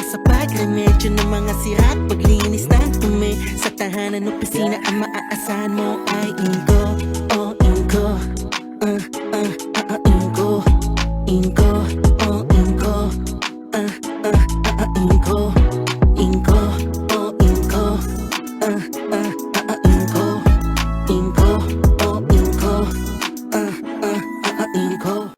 Sa pagremedyo ng mga sira at paglinis ng tumi sa tahanan opisina, ang maaasahan mo ay Inko. Oh Inko, Inko, Inko, oh Inko, Inko, Inko, oh Inko, Inko, Inko, oh Inko, Inko.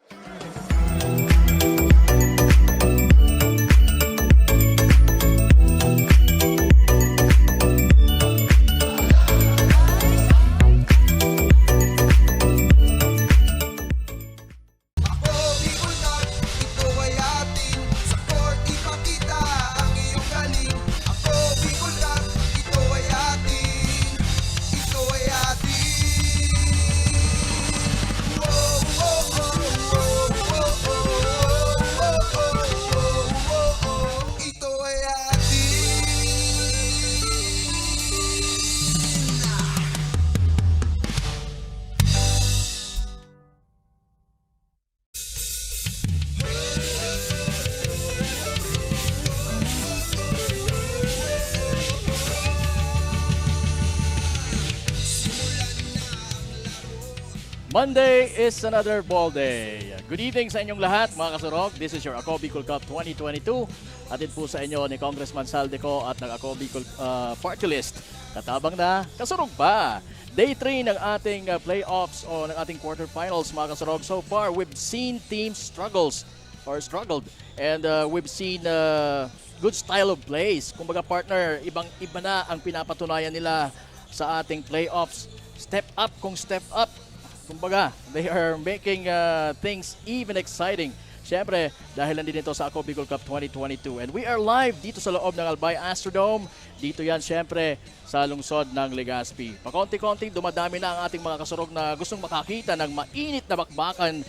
Monday is another ball day. Good evening sa inyong lahat mga kasurog. This is your Ako Bicol Cup 2022. Atid po sa inyo ni Congressman Saldico at ng Ako Bicol Party List. Katabang na, kasurog pa. Day 3 ng ating playoffs o ng ating quarterfinals mga kasurog. So far, we've seen teams struggled. And we've seen good style of plays. Kumbaga partner, ibang-iba na ang pinapatunayan nila sa ating playoffs. Step up kung step up. Kumbaga, they are making things even exciting. Siyempre, dahil nandito ito sa Ako Bicol Cup 2022. And we are live dito sa loob ng Albay Astrodome. Dito yan, siyempre, sa lungsod ng Legazpi. Pakonti-konti, dumadami na ang ating mga kasurog na gustong makakita ng mainit na bakbakan.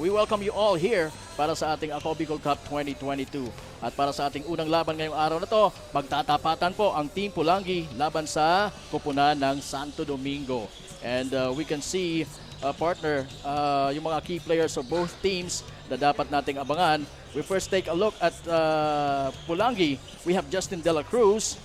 We welcome you all here para sa ating Ako Bicol Cup 2022. At para sa ating unang laban ngayong araw na to, magtatapatan po ang Team Pulangi laban sa kupunan ng Santo Domingo. And we can see, partner, yung mga key players of both teams na dapat nating abangan. We first take a look at Pulangi. We have Justin De La Cruz.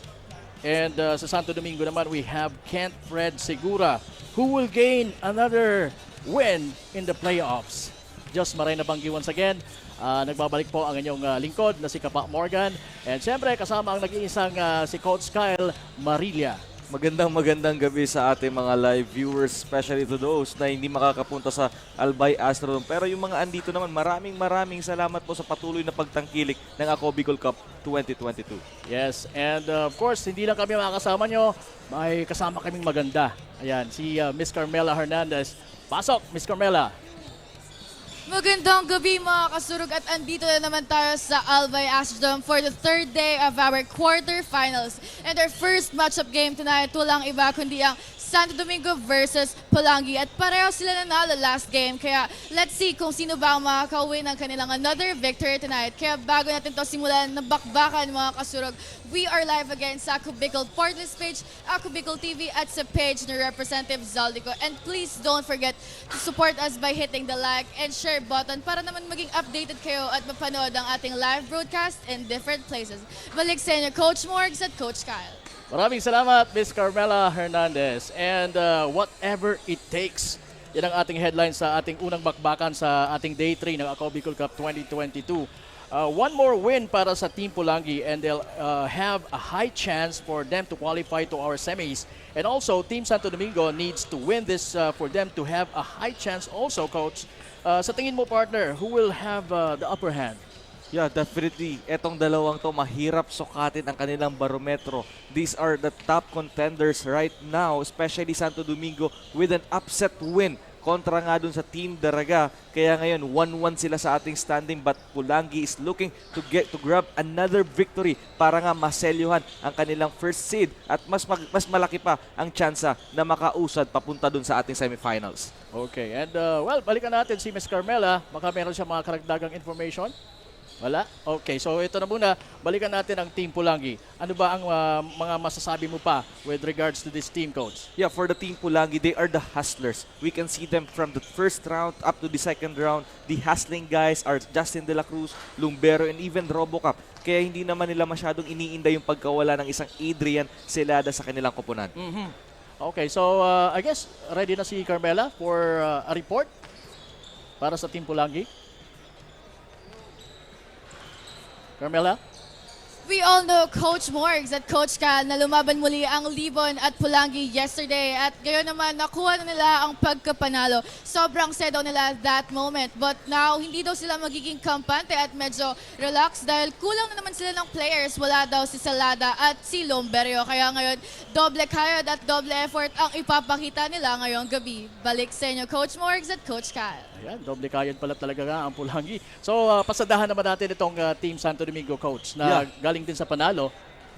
And sa Santo Domingo naman, we have Kent Fred Segura, who will gain another win in the playoffs. Just Marina Banggi once again. Nagbabalik po ang inyong lingkod na si Kapa Morgan. And siyempre, kasama ang nag-iisang si Coach Kyle Marilla. Magandang gabi sa ating mga live viewers, especially to those na hindi makakapunta sa Albay Astrodome. Pero yung mga andito naman, maraming salamat po sa patuloy na pagtangkilik ng Ako Bicol Cup 2022. Yes, and of course, hindi lang kami makakasama nyo, may kasama kaming maganda. Ayan, si Miss Carmela Hernandez. Pasok, Miss Carmela. Magandang gabi mga kasurog at andito na naman tayo sa Albay Astrodome for the third day of our quarterfinals. And our first matchup game tonight, walang iba kundi ang Santo Domingo versus Pulangi. At pareho sila nanalo last game. Kaya let's see kung sino ba ang makaka-win ng kanilang another victory tonight. Kaya bago natin to simulan ng bakbakan mga kasurog, we are live again sa Ako Bicol Portless page, Ako Bicol TV at sa page ni Representative Zaldico. And please don't forget to support us by hitting the like and share button para naman maging updated kayo at mapanood ang ating live broadcast in different places. Balik sa inyo, Coach Morgs at Coach Kyle. Maraming salamat, Miss Carmela Hernandez. And whatever it takes, yan ang ating headline sa ating unang bakbakan sa ating Day 3 ng Ako Bicol Cup 2022. One more win para sa Team Pulangi and they'll have a high chance for them to qualify to our semis. And also, Team Santo Domingo needs to win this for them to have a high chance also, Coach. Sa tingin mo, partner, who will have the upper hand? Yeah, definitely. Etong dalawang to, mahirap sukatin ang kanilang barometro. These are the top contenders right now, especially Santo Domingo with an upset win kontra nga dun sa Team Daraga. Kaya ngayon, 1-1 sila sa ating standing but Pulangi is looking to grab another victory para nga maselyuhan ang kanilang first seed at mas malaki pa ang tsansa na makausad papunta dun sa ating semifinals. Okay, and balikan natin si Miss Carmela. Baka meron siya mga karagdagang information. Wala? Okay, so ito na muna. Balikan natin ang Team Pulangi. Ano ba ang mga masasabi mo pa with regards to this team, Coach? Yeah, for the Team Pulangi, they are the hustlers. We can see them from the first round up to the second round. The hustling guys are Justin De La Cruz, Lumbero, and even Robocop. Kaya hindi naman nila masyadong iniinda yung pagkawala ng isang Adrian Celada sa kanilang koponan. Okay, so I guess ready na si Carmela for a report para sa Team Pulangi. Carmela? We all know Coach Morgs at Coach Kyle na lumaban muli ang Libon at Pulangi yesterday at ngayon naman nakuha na nila ang pagkapanalo. Sobrang sad daw nila that moment but now hindi daw sila magiging kampante at medyo relax dahil kulang na naman sila ng players. Wala daw si Salada at si Lomberio kaya ngayon doble kayod at doble effort ang ipapakita nila ngayong gabi. Balik sa inyo Coach Morgs at Coach Kyle. Ayan, doble kayod pala talaga nga ang Pulangi. So pasadahan naman natin itong Team Santo Domingo, Coach, na galing din sa panalo.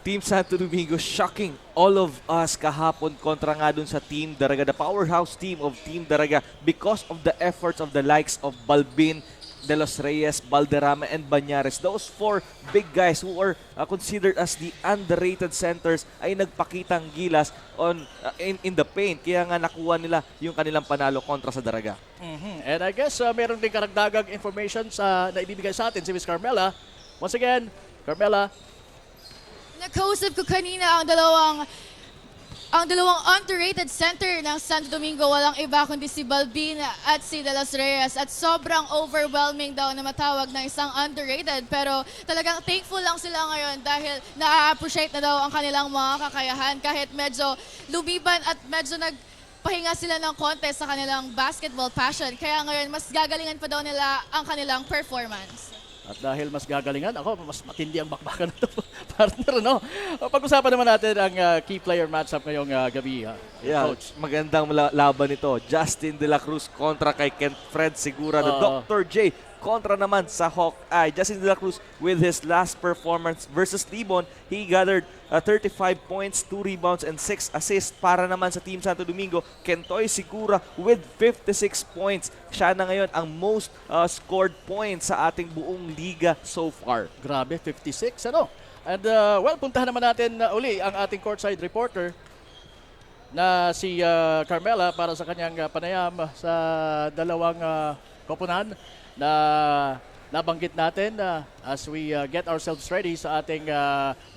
Team Santo Domingo shocking all of us kahapon kontra nga dun sa Team Daraga, the powerhouse team of Team Daraga because of the efforts of the likes of Balbin, De Los Reyes, Balderrama, and Banyares. Those four big guys who are considered as the underrated centers ay nagpakitang gilas in the paint. Kaya nga nakuha nila yung kanilang panalo kontra sa Daraga. And I guess meron din karagdagang information na ibibigay sa atin si Miss Carmela. Once again, Carmela. Nakausap ko kanina ang dalawang underrated center ng Santo Domingo, walang iba kundi si Balbin at si De Los Reyes at sobrang overwhelming daw na matawag na isang underrated pero talagang thankful lang sila ngayon dahil na-appreciate na daw ang kanilang mga kakayahan kahit medyo lumiban at medyo nagpahinga sila ng konti sa kanilang basketball passion kaya ngayon mas gagalingan pa daw nila ang kanilang performance. At dahil mas gagalingan, mas matindi ang bakbakan na ito, partner, no? Pag-usapan naman natin ang key player matchup ngayong gabi, Coach. Magandang laban ito. Justin De La Cruz kontra kay Kent Fred Segura, the Dr. J kontra naman sa Hawkeye. Justin De La Cruz with his last performance versus Libon, he gathered 35 points, 2 rebounds, and 6 assists para naman sa Team Santo Domingo. Kentoy Segura with 56 points. Siya na ngayon ang most scored points sa ating buong liga so far. Grabe, 56, ano? And puntahan naman natin uli ang ating courtside reporter na si Carmela para sa kanyang panayam sa dalawang koponan na nabanggit natin as we get ourselves ready sa ating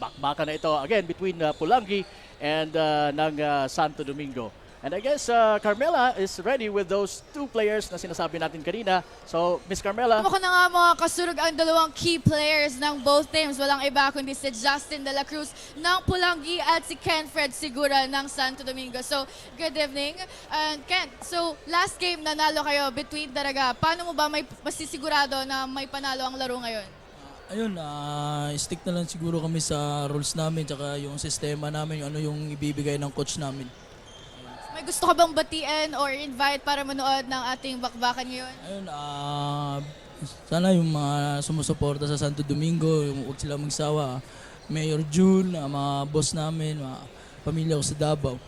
bakbakan na ito again between Pulangi and ng Santo Domingo. And I guess Carmela is ready with those two players na sinasabi natin kanina. So, Miss Carmela. Mukhang na nga mga kasurog ang dalawang key players ng both teams. Walang iba kundi si Justin De La Cruz ng Pulangi at si Ken Fred Segura ng Santo Domingo. So, good evening. And Ken, so last game nanalo kayo between Daraga. Paano mo ba may masisigurado na may panalo ang laro ngayon? Ayun, stick na lang siguro kami sa rules namin tsaka yung sistema namin, yung ano yung ibibigay ng coach namin. May gusto ka bang batiin or invite para manood ng ating bakbakan ngayon? Ayun, sana yung mga sumusuporta sa Santo Domingo, huwag sila magsawa. Mayor June, mga boss namin, mga pamilya ko sa Davao.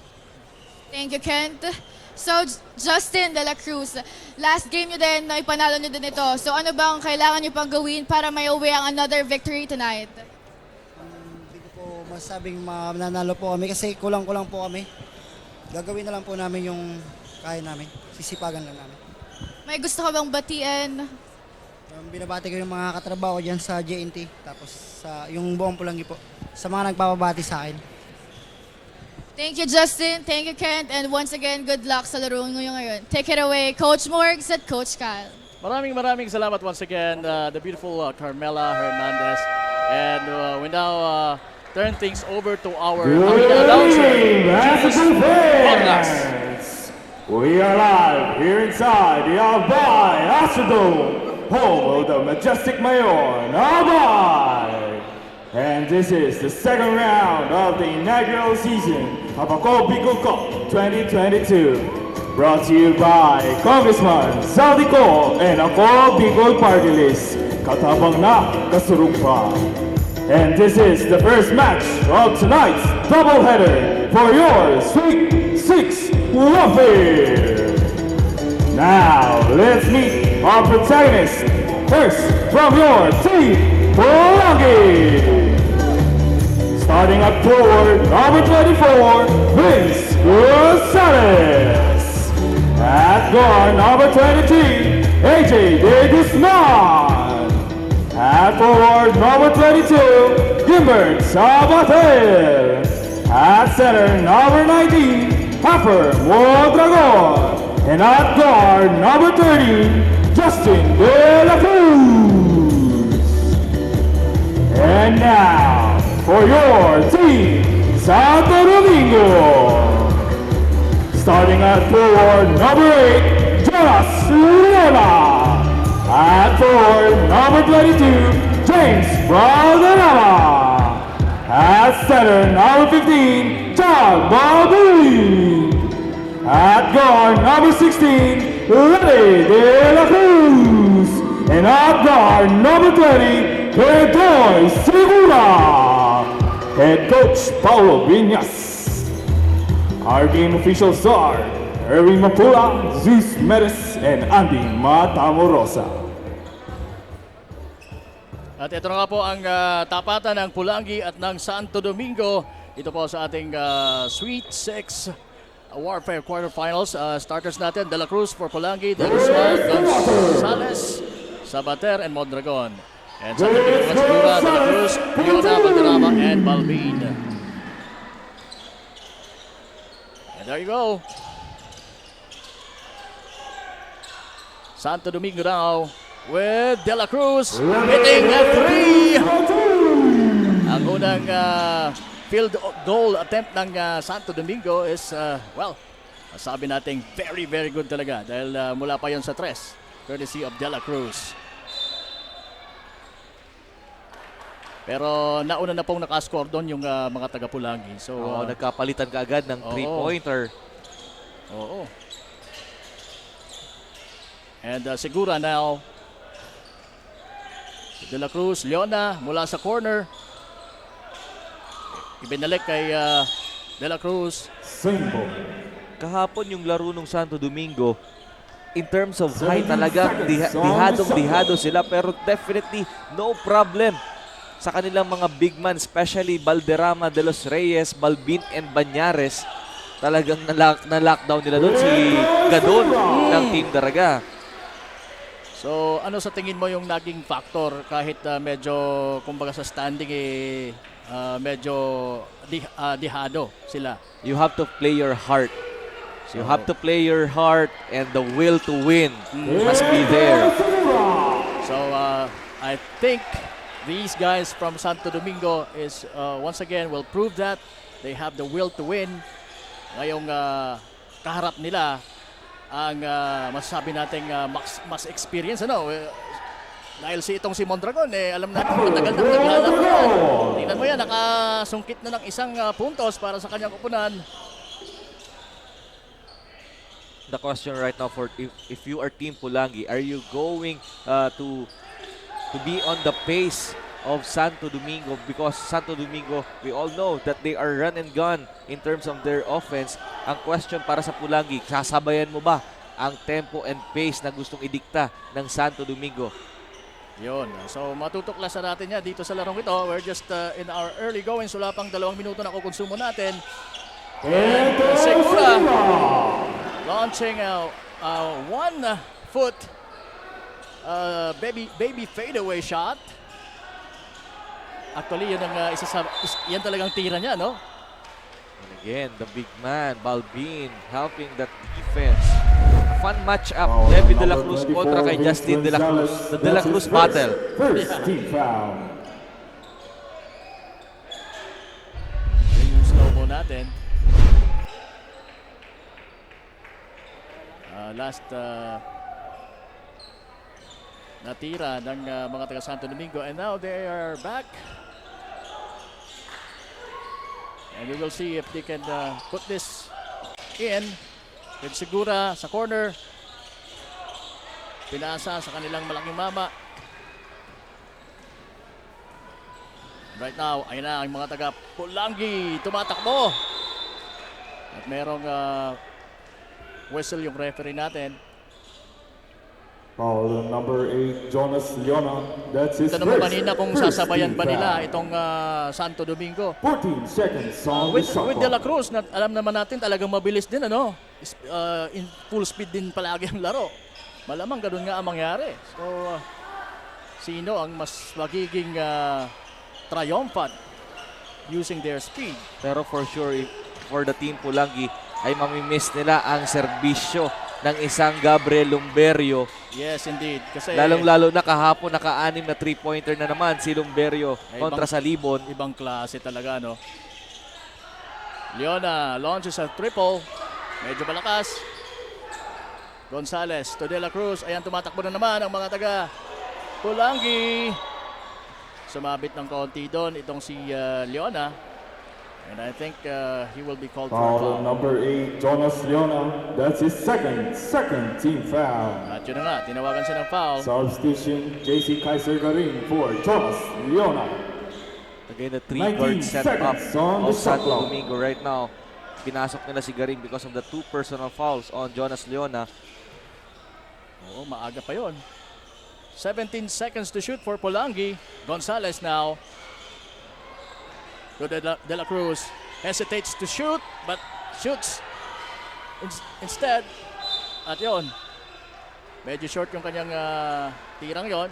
Thank you, Kent. So, Justin De La Cruz, last game nyo din, na ipanalo nyo din ito. So, ano bang kailangan nyo pang gawin para may uwi ang another victory tonight? Hindi ko po masabing mananalo po kami kasi kulang-kulang po kami. Gagawin na lang po namin yung kaya namin. Sisipagan lang namin. May gusto ka bang batiin? Binabati ko yung mga katrabaho dyan sa JNT. Tapos yung buong Pulangi po. Sa mga nagpapabati sa akin. Thank you, Justin. Thank you, Kent. And once again, good luck sa laro nyo ngayon. Take it away, Coach Morgs at Coach Kyle. Maraming salamat once again, the beautiful Carmela Hernandez. And we now turn things over to our announcer, Julius Panglas. We are live here inside the Albay Astrodome, home of the majestic Mayon, Albay. And this is the second round of the inaugural season of Ako Bicol Cup 2022. Brought to you by Congressman Saldico and Ako Bicol Party List, katabang na kasurong pa. And this is the first match of tonight's doubleheader for your Sweet 6 Warfare. Now, let's meet our protagonists. First, from your team, Pulangi. Starting at forward, number 24, Vince Gonzalez. At guard, number 23, AJ De Guzman. At forward, number 22, Gimbert Sabater. At center, number 19, Hopper Mondragon. And at guard, number 30, Justin De La Cruz. And now, for your team, Santo Domingo. Starting at forward, number 8, Jonas Leona. At forward, number 22, James Valderrama. At center, number 15, John Balbin. At guard, number 16, Lenny De La Cruz. And at guard, number 20, Edoy Segura. Head coach, Paulo Viñas. Our game officials are Erwin Mapula, Zeus Medes, and Andy Matamorosa. At ito na nga po ang tapatan ng Pulangi at ng Santo Domingo. Ito po sa ating Sweet 6 Warfare quarterfinals. Starters natin, De La Cruz for Pulangi, De Guzman, Gonzalez, Sabater, and Mondragon. And Santo Domingo, Segura, De La Cruz, Leona, Valderrama, and Balbin. And there you go. Santo Domingo now with De La Cruz hitting a 3. Ang unang field goal attempt ng Santo Domingo is, well, sabi natin very good talaga dahil mula pa yon sa 3, courtesy of De La Cruz. Pero nauna na pong nakascore doon yung mga taga-Pulangi. So, Nagkapalitan ka agad ng 3-pointer. Oo. And Segura now. De La Cruz, Leona mula sa corner. Ibinalik kay De La Cruz. Kahapon yung laro ng Santo Domingo, in terms of height talagang dihadong-dihado sila, pero definitely no problem sa kanilang mga big man, especially Valderrama, De Los Reyes, Balbin, and Banyares. Talagang na-lockdown nila doon si Gadon ng Team Daraga. So ano sa tingin mo yung naging factor kahit medyo kumbaga sa standing medyo dihado sila? You have to play your heart. You have to play your heart, and the will to win must be there. So I think these guys from Santo Domingo is once again will prove that they have the will to win. Ngayong kaharap nila ang masasabi nating max experience, ano? Dahil itong si Mondragon, alam natin matagal na naglalaro yan. Tingnan mo yan, nakasungkit na ng isang puntos para sa kanyang kupunan. The question right now, for if you are Team Pulangi, are you going to be on the pace of Santo Domingo, because Santo Domingo, we all know that they are run and gun in terms of their offense. Ang question para sa Pulangi, sasabayan mo ba ang tempo and pace na gustong idikta ng Santo Domingo? Yun. So matutuklasan natin yan dito sa larong ito. We're just in our early going. Wala pang 2 minuto na kukonsumo natin. And Segura launching a 1-foot baby fadeaway shot. Actually, yan ang yan talagang tira niya, no? And again, the big man, Balbin, helping that defense. A fun match-up, Levi De La Cruz kontra kay Justin De La Cruz. The De La Cruz battle. First team foul. Yung slow-mo natin. Last natira ng mga taga Santo Domingo, and now they are back. And we will see if they can put this in. With Segura sa corner. Pinasa sa kanilang malaking mama. Right now, ayun na ang mga taga Pulangi tumatakbo. At merong whistle yung referee natin. Foul number 8, Jonas Leona. That's his Tanong mo first. kanina kung First sasabayan team ba nila foul. itong Santo Domingo. 14 seconds on the With shot De La clock. Cruz, alam naman natin talagang mabilis din, ano? In full speed din palagi ang laro. Malamang ganun nga ang mangyari. So, sino ang mas magiging triumphant using their speed? Pero for sure, for the team Pulangi, ay mamimiss nila ang serbisyo ng isang Gabriel Lumberio. Yes, indeed. Kasi Lalong-lalo na kahapon, naka-anim na 3-pointer na naman si Lumberio Ay, kontra sa Libon. ibang klase talaga, no? Leona launches a triple. Medyo malakas. Gonzales to De La Cruz. Ayan, tumatakbo na naman ang mga taga Pulangi. Sumabit ng konti doon itong si Leona. And I think he will be called for a Foul foul. number 8, Jonas Leona. That's his second team foul. At yun na nga, tinawagan siya ng foul. Substitution, JC Kaiser Garin for Jonas Leona. Again, the 19 3-guard setup seconds on the of shot Santo clock. Domingo right now. Pinasok nila si Garin because of the 2 personal fouls on Jonas Leona. Oo, maaga pa yon. 17 seconds to shoot for Pulangi. Gonzales now. To De La Cruz. Hesitates to shoot, but shoots instead. At yon, medyo short yung kanyang tirang yon.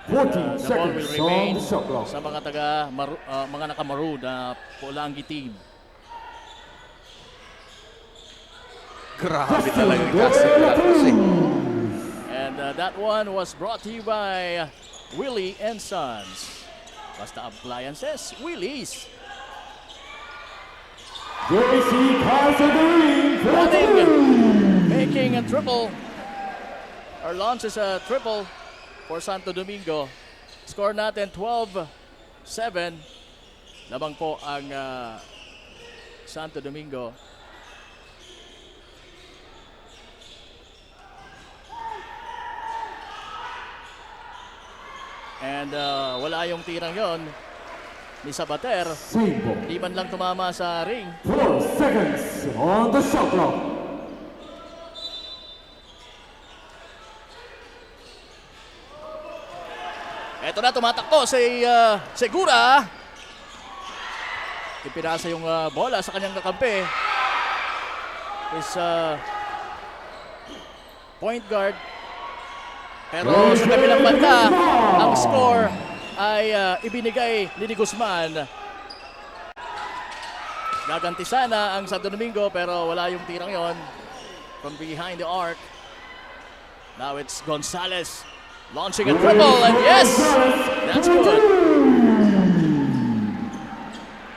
14 The ball will seconds on remain the shot clock. sa mga mga nakamaroon na Pulangi team. Grabe talaga yung casting De La Cruz eh. And that one was brought to you by Willie and Sons. Basta appliances, Willie's. JC Kaiser Garin for Running, three. making a triple, or launches a triple for Santo Domingo. Score natin 12-7. Labang po ang Santo Domingo. And wala yung tirang yon ni Sabater. Same ball. Di man lang tumama sa ring. 4 seconds on the shot clock. Eto na, tumatakbo si Segura. Ipinasa yung bola sa kanyang kakampi. Is point guard. Pero sa kabilang banda, ang score ay ibinigay ni Guzman. Gaganti sana ang Santo Domingo pero wala yung tirang yon from behind the arc. Now it's Gonzales launching a triple, and yes, that's good.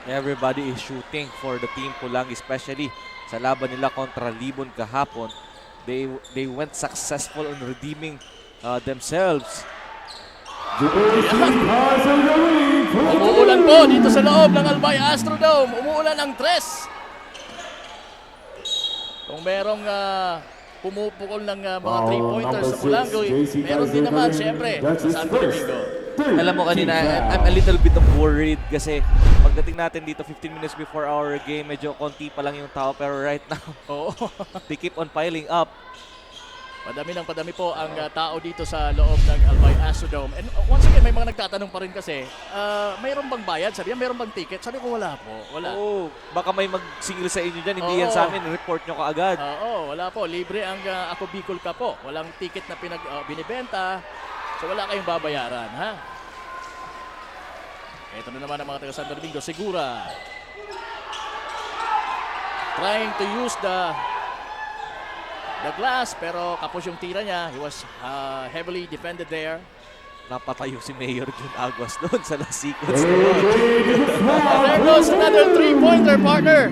Everybody is shooting for the team Pulangi, especially sa laban nila kontra Libon kahapon. They went successful in redeeming themselves. JC Kaiser Garin for Umuulan po dito sa loob ng Albay Astrodome. Umuulan ng tres. Kung merong pumupukol ng mga Foul 3-pointers sa number Pulangi. 6, JC Meron din naman, Kaiser syempre, That's sa his Santo first. Domingo. Alam mo kanina, I'm a little bit of worried kasi pagdating natin dito 15 minutes before our game, medyo konti pa lang yung tao. Pero right now, Oo. they keep on piling up. Padami po ang tao dito sa loob ng Albay Astrodome. And once again, may mga nagtatanong pa rin kasi, mayroon bang bayad? Sabi niya, mayroon bang ticket? Sabi ko, wala po. Wala. Oh, baka may magsingil sa inyo dyan. Hindi Oo. yan sa amin. Report nyo kaagad. Oo, wala po. Libre ang Ako Bicol Cup po. Walang ticket na binibenta. So wala kayong babayaran, ha? Ito na naman ang mga taga Santo Domingo. Segura. Trying to use the glass, pero kapos yung tira niya. He was heavily defended there. Napatayo si Mayor Jun Aguas doon sa last sequence. And there goes another three-pointer, partner.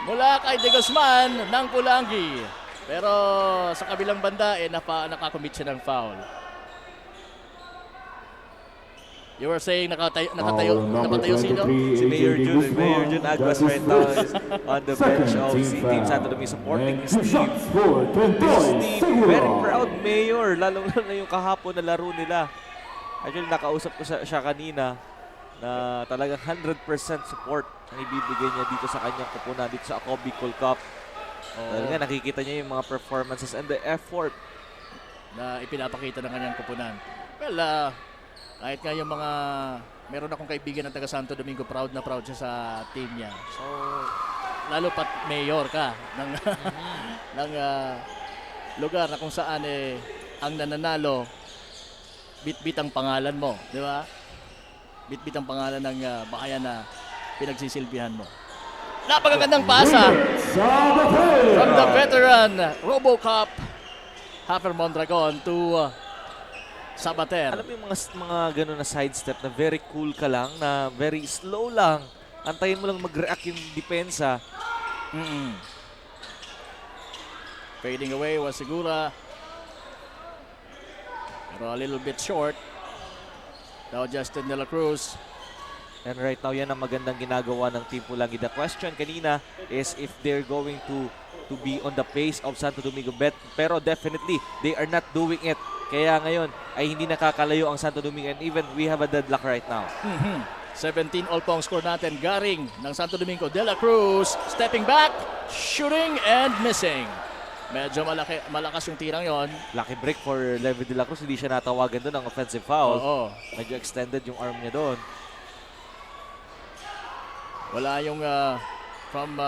Mula kay De Guzman ng Pulangi. Pero sa kabilang banda, nakakommit siya ng foul. You were saying napatayo sino? Si Mayor Jun Aguas right now is on the bench of Team Santo Domingo supporting his team. This is the very proud mayor, lalong na yung kahapon na laro nila. Actually, nakausap ko siya kanina na talagang 100% support ang ibibigay niya dito sa kanyang kupunan dito sa Ako Bicol Cup. Dahil nga nakikita niya yung mga performances and the effort Na ipinapakita ng kanyang kupunan. Well, kahit nga yung mga, meron akong kaibigan ng taga Santo Domingo, proud na proud siya sa team niya. So, lalo pat mayor ka ng, ng lugar na kung saan ang nananalo, bit-bit ang pangalan mo, di ba? Bit-bit ang pangalan ng bahayan na pinagsisilbihan mo. Napakagandang pasa from the veteran RoboCop Hafer Mondragon to Sabater. Alam mo yung mga ganun na sidestep na very cool ka lang, na very slow lang. Antayin mo lang mag-react yung depensa. Fading away was Segura. Pero a little bit short. Now Justin De La Cruz. And right now, yan ang magandang ginagawa ng Team Pulangi. The question kanina is if they're going to be on the pace of Santo Domingo bet. Pero definitely, they are not doing it. Kaya ngayon ay hindi nakakalayo ang Santo Domingo, and even we have a deadlock right now. 17 all po ang score natin. Garing ng Santo Domingo. De La Cruz stepping back, shooting and missing. Medyo malakas yung tirang yon. Lucky break for Levi De La Cruz. Hindi siya natawagan doon ng offensive foul. Oo. Medyo extended yung arm niya doon. Wala yung from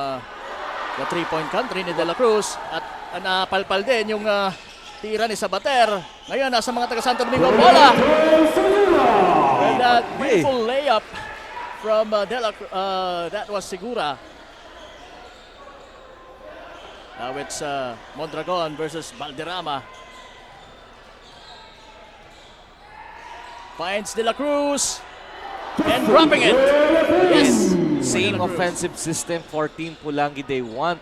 the three-point country ni De La Cruz. At napalpal din yung tira ni Sabater. Ngayon, nasa mga taga Santo Domingo. Bola! And that beautiful layup from that was Segura. Now it's Mondragon versus Valderrama. Finds De La Cruz. And dropping it. Yes! Same offensive system for Team Pulangi. They want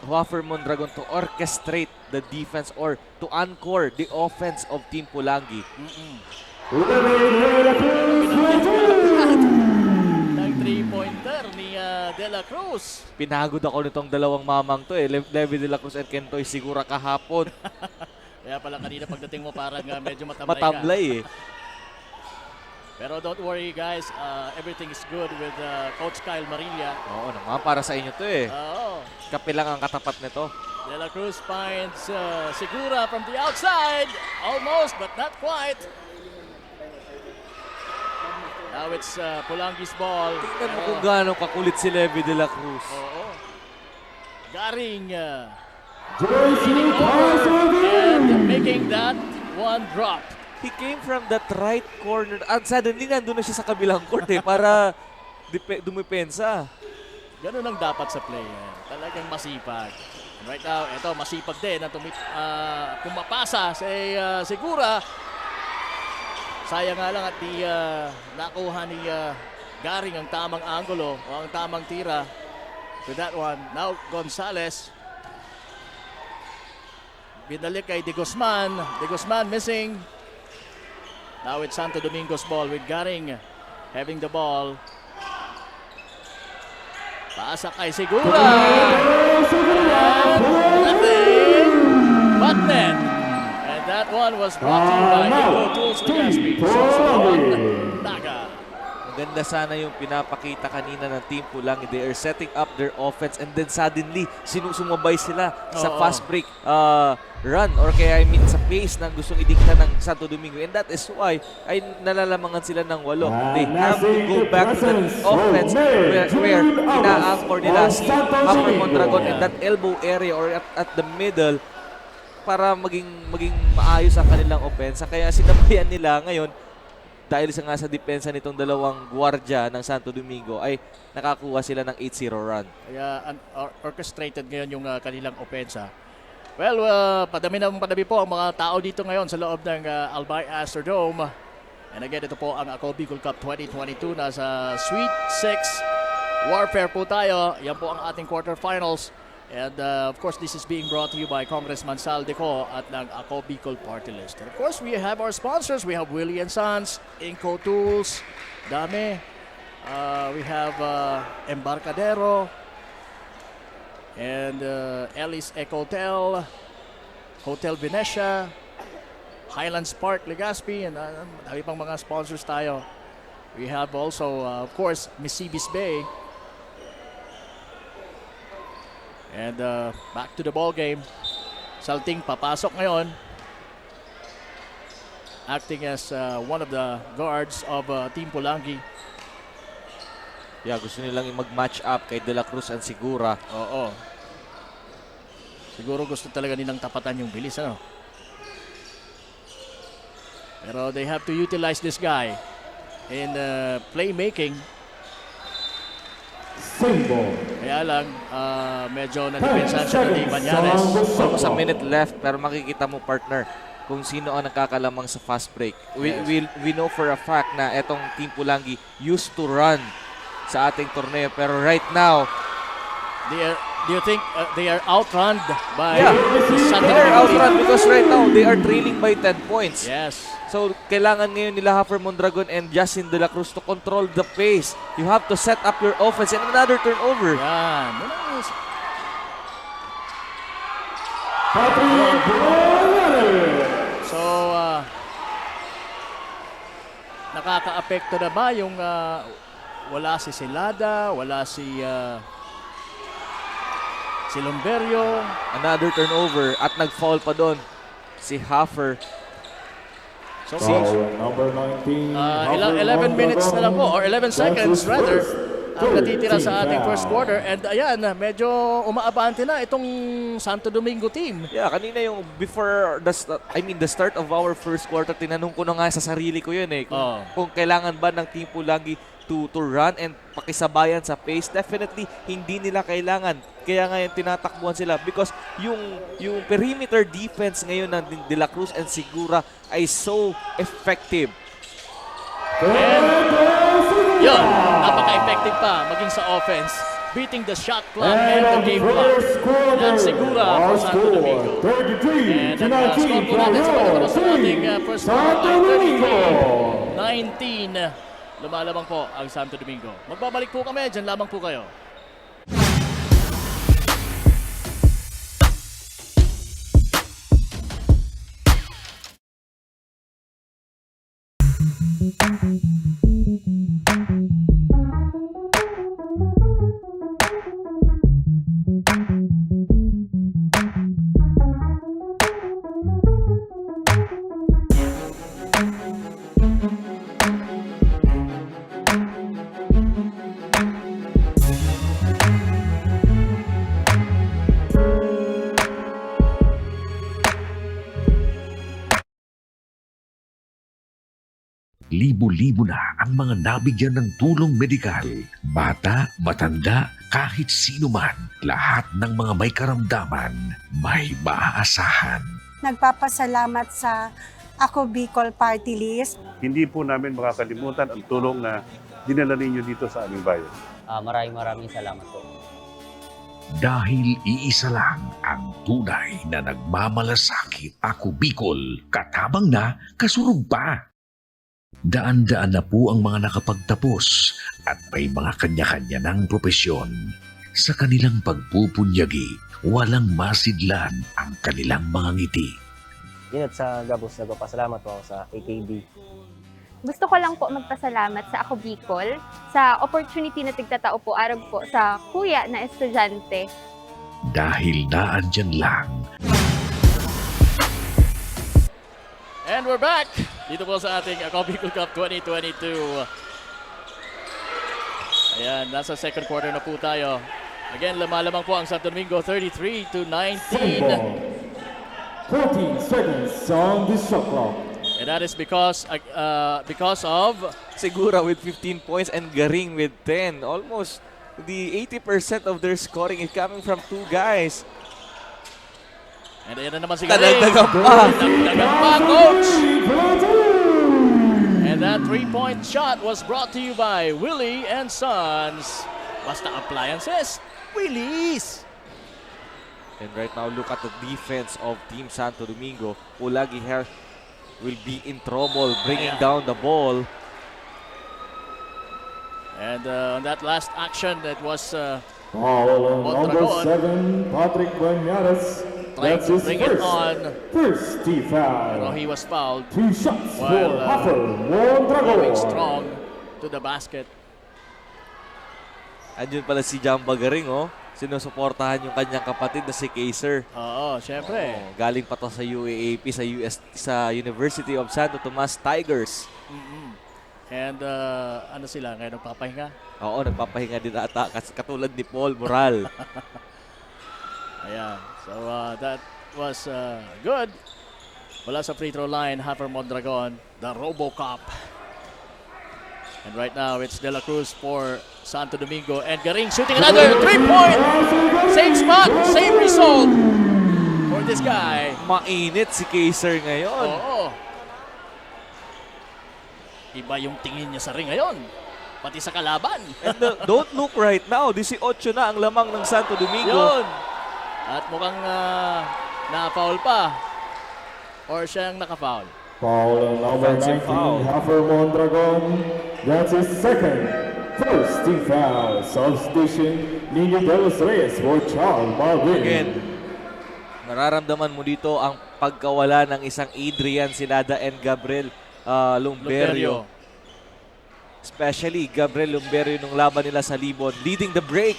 Hafer Mondragon to orchestrate the defense or to anchor the offense of Team Pulangi. Ng three-pointer ni De La Cruz. Pinagod ako nitong dalawang mamang to Levi De La Cruz and Kentoy Segura kahapon. Kaya pala kanina pagdating mo parang medyo matamlay ka. Matamlay eh. Pero don't worry guys, everything is good with Coach Kyle Marilla. Oo naman, para sa inyo to eh. Oo. Kape lang ang katapat nito. De La Cruz finds Segura from the outside. Almost, but not quite. Now it's Pulangi's ball. Tingnan mo kung gaano kakulit si Levi De La Cruz. Oo. Garing And making that one drop. He came from that right corner. And suddenly, nandun na siya sa kabilang court eh, para dumipensa. Ganun ang dapat sa player. Talagang masipag. And right now, ito, masipag din na pumapasa sa Segura. Sayang nga lang at di nakuha ni Garing ang tamang angulo o ang tamang tira with that one. Now, Gonzales. Binalik kay De Guzman. De Guzman missing. Now it's Santo Domingo's ball with Garing having the ball. Pasa kay Segura. And nothing. net. And that one was brought to you by Nico Tools Legaspi. Susunod, Naga. Maganda sana yung pinapakita kanina ng Team Pulangi. They are setting up their offense and then suddenly sinusumabay sila sa Oo. fast break run or kaya sa pace na gustong idikta ng Santo Domingo. And that is why ay nalalamangan sila ng 8. They have to go back to that offense where ina-anchor nila si Upper Mondragon in that elbow area or at the middle para maging maayos ang kanilang offense. Kaya sinabayan nila ngayon dahil sa depensa nitong dalawang gwardiya ng Santo Domingo ay nakakuha sila ng 8-0 run. Kaya orchestrated ngayon yung kanilang opensa. Well, padami po ang mga tao dito ngayon sa loob ng Albay Astrodome. And again, ito po ang Ako Bicol Cup 2022. Nasa Sweet 6 Warfare po tayo. Yan po ang ating quarterfinals. And of course, this is being brought to you by Congressman Sal Deco at ng Ako Bicol Party List. And of course, we have our sponsors. We have Willie & Sons, Inco Tools, dami. We have Embarcadero, and Ellis Ecotel, Hotel Venetia, Highlands Park, Legaspi, and dami pang mga sponsors tayo. We have also, of course, Misibis Bay. And back to the ball game. Salting papasok ngayon. Acting as one of the guards of Team Pulangi. Yeah, gusto nilang mag-match up kay De La Cruz and Sigura. Oo. Siguro gusto talaga nilang tapatan yung bilis, ano? Pero they have to utilize this guy in playmaking. Symbol. Kaya lang, medyo nanipensan siya ni Banyares. Almost a minute left pero makikita mo partner kung sino ang nakakalamang sa fast break. We know for a fact na etong Team Pulangi used to run sa ating torneo pero right now Do you think they are outrun by yeah, Santo they are Domingo? outrun because right now they are trailing by 10 points. Yes. So, kailangan ngayon nila Haffer Mondragon and Justin De La Cruz to control the pace. You have to set up your offense and another turnover. Yan. Patrick Bonales. So, nakaka-apekto na ba yung wala si Silada, wala si Lumberio? Another turnover at nag-foul pa doon si Haffer. So, Foul number 19. 11 minutes na lang po, or 11 seconds rather, ang natitira sa ating first quarter. And ayan, medyo umaabante na itong Santo Domingo team. Yeah, kanina yung before the start of our first quarter, tinanong ko na nga sa sarili ko yun eh. Kung kailangan ba ng Team Pulangi to run and pakisabayan sa pace, definitely hindi nila kailangan. Kaya ngayon tinatakbuhan sila because yung perimeter defense ngayon ng De La Cruz and Sigura ay so effective. Yun, napaka-effective pa maging sa offense. Beating the shot clock and the game clock. Yan Sigura for Santo Domingo. And ang score po natin sa pagkakaroon sa ating first quarter ay 33-19. Lumalabang po ang Santo Domingo. Magbabalik po kami, dyan lamang po kayo. Libo-libo na ang mga nabigyan ng tulong medikal. Bata, matanda, kahit sino man, lahat ng mga may karamdaman, may maaasahan. Nagpapasalamat sa Ako Bicol Party List. Hindi po namin makakalimutan ang tulong na dinala ninyo dito sa aming bayan. Maraming salamat po. Dahil iisa lang ang tunay na nagmamalasakit. Ako Bicol, katabang na, kasurog pa. Daan-daan na po ang mga nakapagtapos at may mga kanya-kanya ng propesyon. Sa kanilang pagpupunyagi, walang masidlan ang kanilang mga ngiti. Yun at sa Gabos, nagpapasalamat po ako sa AKB. Gusto ko lang po magpasalamat sa Ako Bicol sa opportunity na tigtatao po arag po sa kuya na estudyante. Dahil naandyan lang And we're back dito po sa ating Ako Bicol Cup 2022. Ayan, nasa second quarter na po tayo. Again, lumalamang po ang Santo Domingo 33-19. Ball. 14 seconds on the shot clock. And that is because of Segura with 15 points and Garing with 10. Almost the 80% of their scoring is coming from two guys. And ayan na naman si Garing. Dagdagan pa. Dagdagan pa, coach! And that three-point shot was brought to you by Willie and Sons. Basta Appliances, Willie's! And right now, look at the defense of Team Santo Domingo. Ulagi will be in trouble bringing down the ball. And on that last action, that was Foul on number Mondragon 7, Patrick Banyares. trying That's to his bring it on. first team Pero foul. he was fouled. 2 shots While, for Haffer Going Mondragon. strong to the basket. Andyan pala si Jamba Garing, oh. Sinusuportahan yung kanyang kapatid na si Kaiser. Oo, syempre. Oh, galing pa to sa UAAP, sa University of Santo Tomas Tigers. And ano sila, ngayon nagpapahinga? Oo, nagpapahinga din ata katulad ni Paul Moral. Ayan. So that was good. Wala sa free throw line, Haffer Mondragon, the RoboCop. And right now, it's De La Cruz for Santo Domingo. And Garing shooting another three-point! Same spot, same result for this guy. Mainit si Kaiser ngayon. Oo. Iba yung tingin niya sa ring ngayon. Pati sa kalaban. And don't look right now. 18 na ang lamang ng Santo Domingo. Yun. At mukhang na-foul pa. Or siyang naka-foul. Foul on number Offensive 19, foul. Haffer Mondragon. That's his first team foul. Substitution, Nino De Los Reyes for Charles Marvin. Again, nararamdaman mo dito ang pagkawala ng isang Adrian Silada and Gabriel Lumberio. Especially Gabriel Lumberio nung laban nila sa Libon. Leading the break.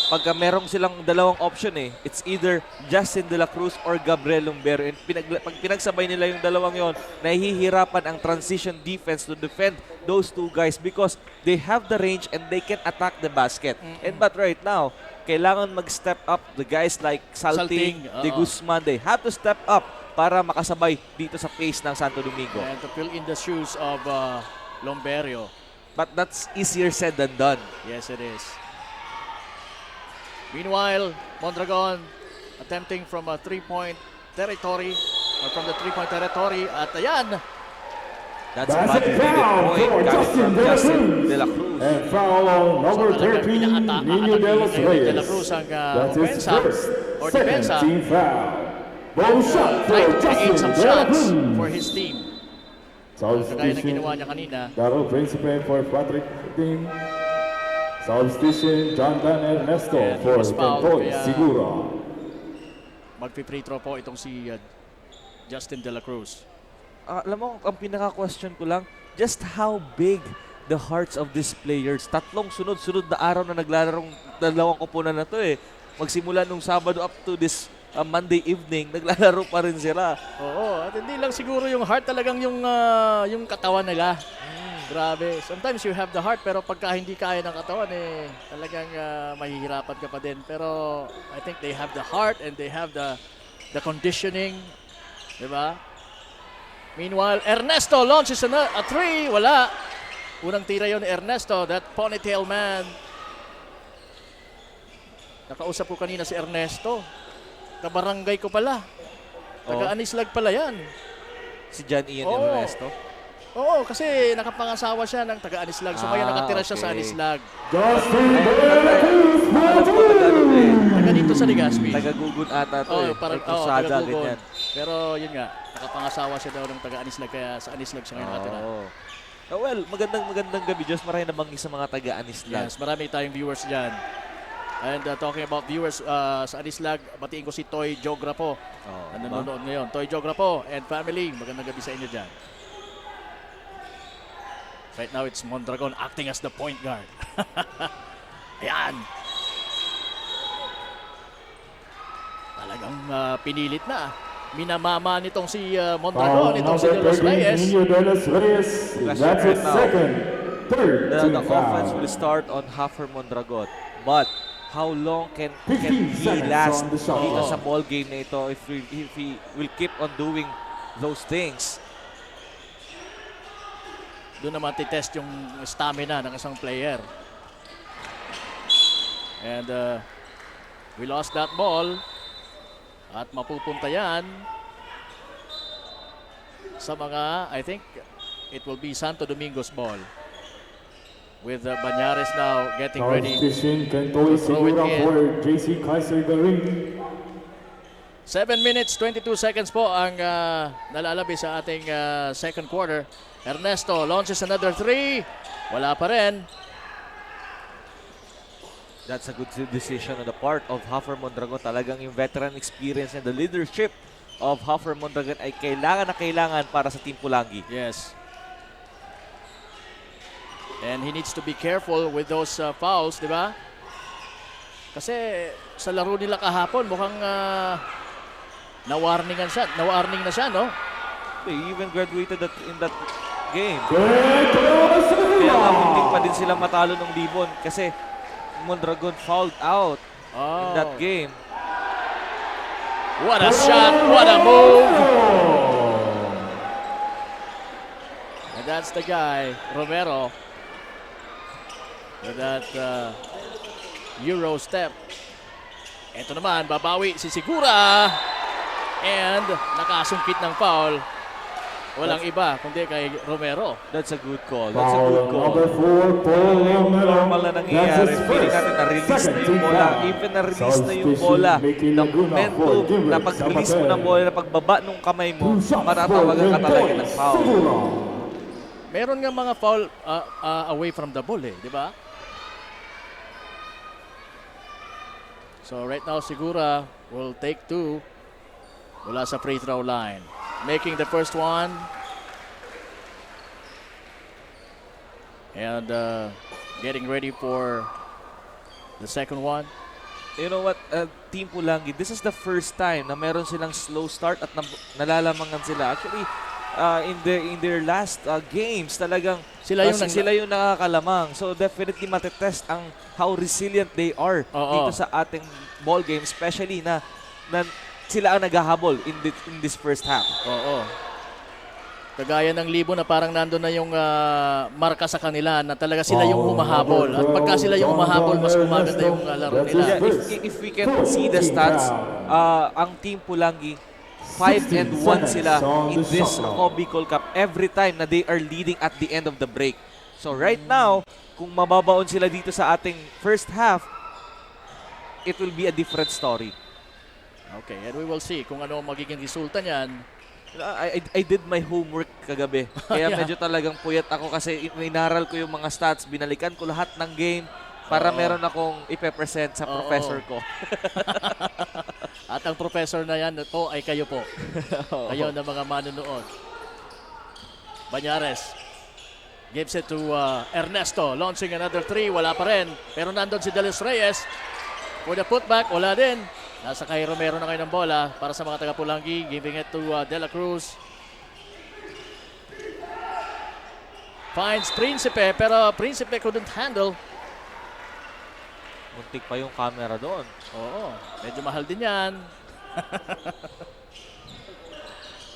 Pagka merong silang dalawang option it's either Justin De La Cruz or Gabriel Lumberio. And pag pinagsabay nila yung dalawang yon, nahihirapan ang transition defense to defend those two guys because they have the range and they can attack the basket. But right now, kailangan mag-step up the guys like Salting, De Guzman. They have to step up para makasabay dito sa pace ng Santo Domingo. And to fill in the shoes of Lumberio. But that's easier said than done. Yes, it is. Meanwhile, Mondragon attempting from a three-point territory or from the three-point territory. At ayan, That's a Basket bad foul point for coming from Justin De La Cruz. Cruz. And foul on number so talagang 13, Nino De Los De Reyes. La Cruz ang That's his opensa or second depensa. team foul. Ball shot for Trying to create Justin some De La shots Cruz. for his team. Kagaya ng Substitution, ginawa niya kanina. Darrell Principe for Patrick team. Substitution, John Dan Ernesto And for was fouled, Tentoy kaya Sigura. Magpi-free throw po itong si Justin De La Cruz. Alam mo, ang pinaka-question ko lang, just how big the hearts of these players. Tatlong sunod-sunod na araw na naglarong dalawang koponan na to Magsimula nung Sabado up to this Monday evening, naglalaro pa rin sila. Oo, at hindi lang siguro yung heart, talagang yung katawan nila. Grabe. Sometimes you have the heart, pero pagka hindi kaya ng katawan, talagang mahihirapan ka pa din. Pero I think they have the heart and they have the conditioning. Diba? Meanwhile, Ernesto launches a three. Wala. Unang tira yun ni Ernesto, that ponytail man. Nakausap ko kanina si Ernesto. Kabarangay ko pala. Taga-Anislag pala yan. Si John Ian Oo. Ernesto. Oo, kasi nakapangasawa siya ng taga-Anislag. So ngayon nakatira siya sa okay. Anislag. Justin De La Cruz for Alam ko taga Taga dito sa Legazpi. Taga-Gugun ata to Oo, Or Cruzada, taga-Gugon. ganyan. Pero yun nga, nakapangasawa siya daw ng taga-Anislag. Kaya sa Anislag siya ngayon nakatira. Well, magandang gabi, Diyos. Marami nabanggi sa mga taga-Anislag. Yes, marami tayong viewers dyan. And talking about viewers sa Anislag, batiin ko si Toy Geograpo na nanonood ngayon. Toy Geograpo and family, magandang gabi sa inyo dyan. Right now, it's Mondragon acting as the point guard. Ayan. Talagang pinilit na. Minamama nitong si Mondragon, itong si De Los Reyes. That's his second, third The team offense foul. will start on Hafer Mondragon. But how long can 15 he seconds last on the shot dito clock. sa ball game na ito if he will keep on doing those things? Doon naman titest yung stamina ng isang player. And we lost that ball. At mapupunta yan sa mga, I think, it will be Santo Domingo's ball. With Banyares now getting ready. Substitution Kentoy throw it Sigura in. for JC Kaiser Garing. 7 minutes, 22 seconds po ang nalalabi sa ating second quarter. Ernesto launches another 3. Wala pa rin. That's a good decision on the part of Hafer Mondragon. Talagang yung veteran experience and the leadership of Hafer Mondragon ay kailangan na kailangan para sa Team Pulangi. Yes. And he needs to be careful with those fouls, di ba? Kasi sa laro nila kahapon, mukhang na-warning na siya, no? They even graduated in that game. Kentoy Kaya nga Sigura. muntik pa din silang matalo ng Libon kasi Mondragon fouled out in that game. What a shot, what a move! And that's the guy, Romero, with that Euro step. Ito naman, babawi si Sigura. And nakasungkit ng foul. Walang iba kundi kay Romero. That's a good call. That's a good Foul call. number 4, Paul Romero. Normal na That's nangyayari. his Feeling first, natin na-release na second yung team bola. foul. Even na-release na yung Substitution bola. Mickey The Laguna for momentum Gilbert na pag-release mo ng Zapatero. bola, na pagbaba ng kamay mo, 2 shots for matatawagan ka talaga Kentoy ng foul. Sigura. Meron nga mga foul away from the ball di ba? So right now Sigura will take 2 mula sa free throw line. Making the first one. And getting ready for the second one. You know what, Team Pulangi, this is the first time na meron silang slow start at nalalamangan sila. Actually, in their last games, talagang sila yung nakakalamang. So definitely matetest ang how resilient they are dito sa ating ball game, especially na sila ang naghahabol in this first half. Oo. Kagaya ng Libo na parang nandun na yung marka sa kanila na talaga sila yung humahabol. At pagka sila yung humahabol, mas gumaganda yung laro nila. Yeah, if we can see the stats, ang Team Pulangi 5-1 sila in this Cobicol Cup every time na they are leading at the end of the break. So right now, kung mababaon sila dito sa ating first half, it will be a different story. Okay, and we will see kung ano ang magiging resulta niyan. I did my homework kagabi. Kaya Yeah. medyo talagang puyat ako kasi inaral ko yung mga stats, binalikan ko lahat ng game para meron akong ipe-present sa professor ko. At ang professor na yan po ay kayo po. Kayo na mga manonood. Banyares gives it to Ernesto. Launching another 3. Wala pa rin. Pero nandun si De Los Reyes. For the putback, wala din. Nasa kay Romero na kayo ng bola para sa mga taga-Pulangi. Giving it to De La Cruz. Finds Principe, pero Principe couldn't handle. Muntik pa yung camera doon. Oo, medyo mahal din yan.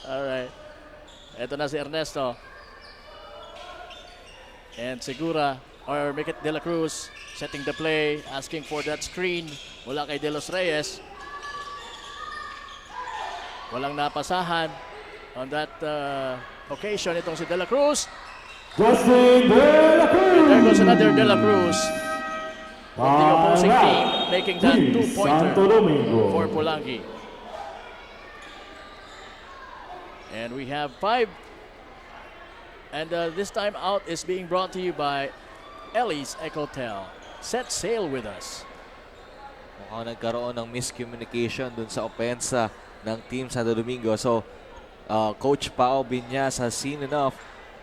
Alright. Ito na si Ernesto. And Segura, or make it De La Cruz, setting the play, asking for that screen. Wala kay De Los Reyes. Walang napasahan on that occasion. Itong si De La Cruz. Justin De La Cruz. And there goes another De La Cruz. From the opposing team, making that Santo two-pointer Domingo. for Pulangi. And we have 5. And this time out is being brought to you by Ellie's Ecotel. Set sail with us. Mukhang nagkaroon ng miscommunication dun sa opensa ng Team Santo Domingo. So, Coach Pao Binyas has seen enough.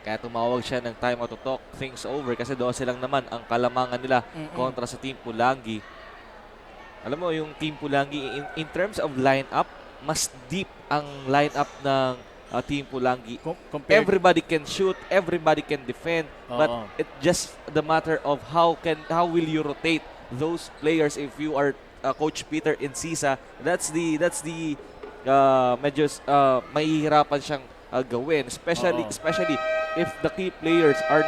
Kaya tumawag siya ng timeout to talk things over kasi 12 lang naman ang kalamangan nila kontra sa Team Pulangi. Alam mo, yung Team Pulangi, in terms of lineup, mas deep ang lineup ng Team Pulangi. Everybody can shoot, everybody can defend, but it just the matter of how will you rotate those players if you are Coach Peter Encisa. That's the medyo mahihirapan siyang gawin, especially if the key players are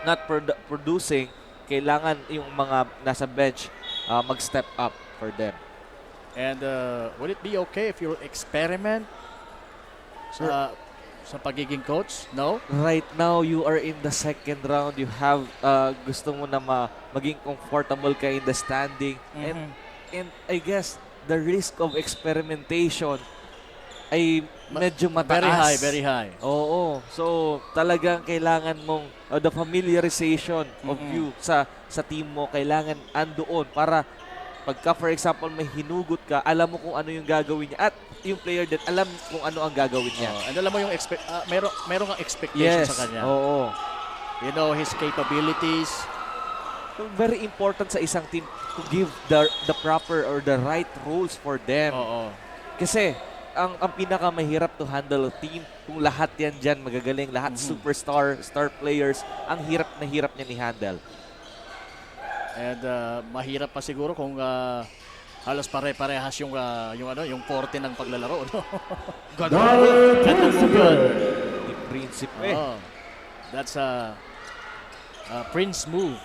not producing. Kailangan yung mga nasa bench mag-step up for them. And would it be okay if you experiment sa pagiging coach? No? Right now, you are in the second round. You have gusto mo na maging comfortable ka in the standing. And I guess the risk of experimentation ay medyo mataas. Very high. Oo. So, talagang kailangan mong the familiarization of you sa team mo, kailangan andoon para pagka, for example, may hinugot ka, alam mo kung ano yung gagawin niya at yung player din alam kung ano ang gagawin niya. And alam mo yung meron kang expectation sa kanya. Oo. You know his capabilities. So, very important sa isang team to give the proper or the right rules for them. Oo. Kasi ang pinakamahirap to handle a team kung lahat yan dyan magagaling, lahat star players, ang hirap niya ni handle. And mahirap pa siguro kung halos pare-parehas yung 40 ng paglalaro, no? Ni Prinsipe. That's a Prince move.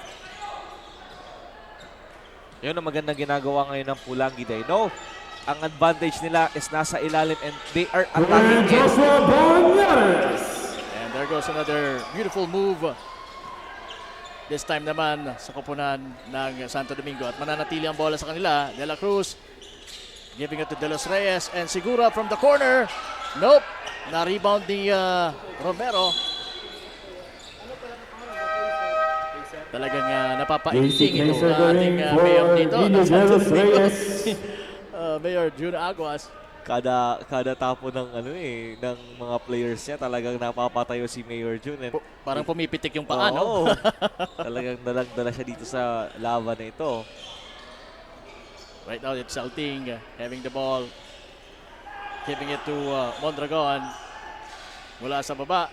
Yun ang magandang ginagawa ngayon ng Pulangi Day. No, ang advantage nila is nasa ilalim and they are attacking it. And there goes another beautiful move. This time naman sa koponan ng Santo Domingo at mananatili ang bola sa kanila. De La Cruz giving it to De Los Reyes and Sigura from the corner. Nope. Na-rebound ni Romero. Talagang napapailing itong ating mayor dito ng Santo Domingo. Mayor June Aguas. Kada tapo ng ng mga players niya, talagang napapatayo si Mayor June. Parang pumipitik yung paa, no? Talagang dalang-dala siya dito sa laban na ito. Right now, it's Salting having the ball. Giving it to Mondragon. Mula sa baba.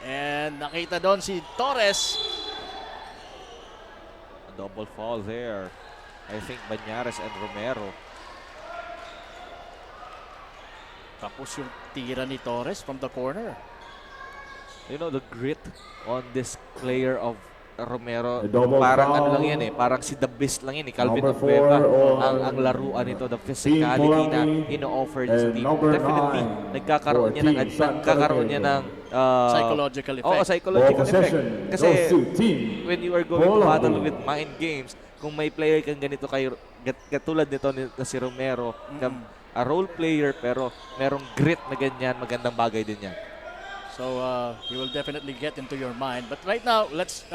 And nakita doon si Torres. A double foul there. I think Banyares and Romero. Tapos yung tira ni Torres from the corner. You know, the grit on this player of Romero, parang ano lang yan parang si The Beast lang yan Calvin Obeba ang laruan nito, the physicality na ino-offer niya sa team. Definitely, nagkakaroon niya ng psychological effect. Psychological effect. Kasi when you are going to battle with mind games, kung may player kang ganito katulad nito na si Romero, a role player pero merong grit na ganyan, magandang bagay din yan. So he will definitely get into your mind. But right now, let's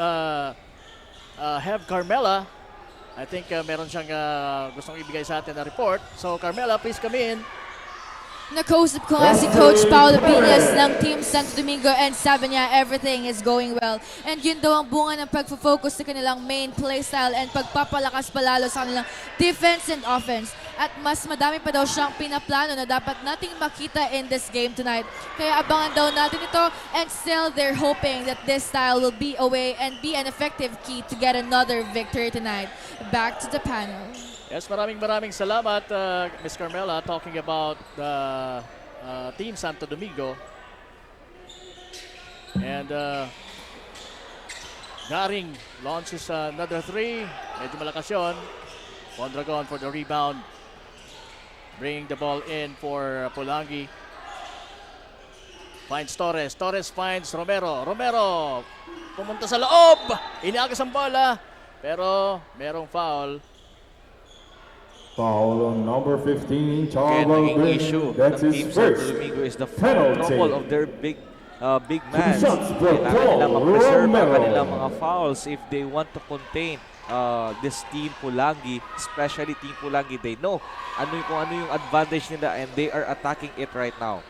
have Carmela. I think meron siyang gustong ibigay sa atin na report. So Carmela, please come in. Nakausap ko nga si Coach Paulo Piñas ng Team Santo Domingo and sabi niya everything is going well. And yun daw ang bunga ng pag-focus sa kanilang main playstyle and pagpapalakas palalo sa kanilang defense and offense. At mas madami pa daw siyang pinaplano na dapat nating makita in this game tonight. Kaya abangan daw natin ito and still they're hoping that this style will be a way and be an effective key to get another victory tonight. Back to the panel. Yes, maraming salamat, Ms. Carmela, talking about the Team Santo Domingo. And Garing launches another three. Medyo malakas yun. Mondragon for the rebound. Bringing the ball in for Pulangi. Finds Torres. Torres finds Romero. Romero pumunta sa loob. Inagas ang bola. Pero merong foul. Foul on number 15, Kaya naging Charles issue That's ng his Team Santo first Domingo is the foul penalty. trouble of their big man. shots for Kailangan nila Paul ma-preserve ang Romero. kanilang mga fouls if they want to contain this Team Pulangi, especially Team Pulangi, they know kung ano yung advantage nila and they are attacking it right now.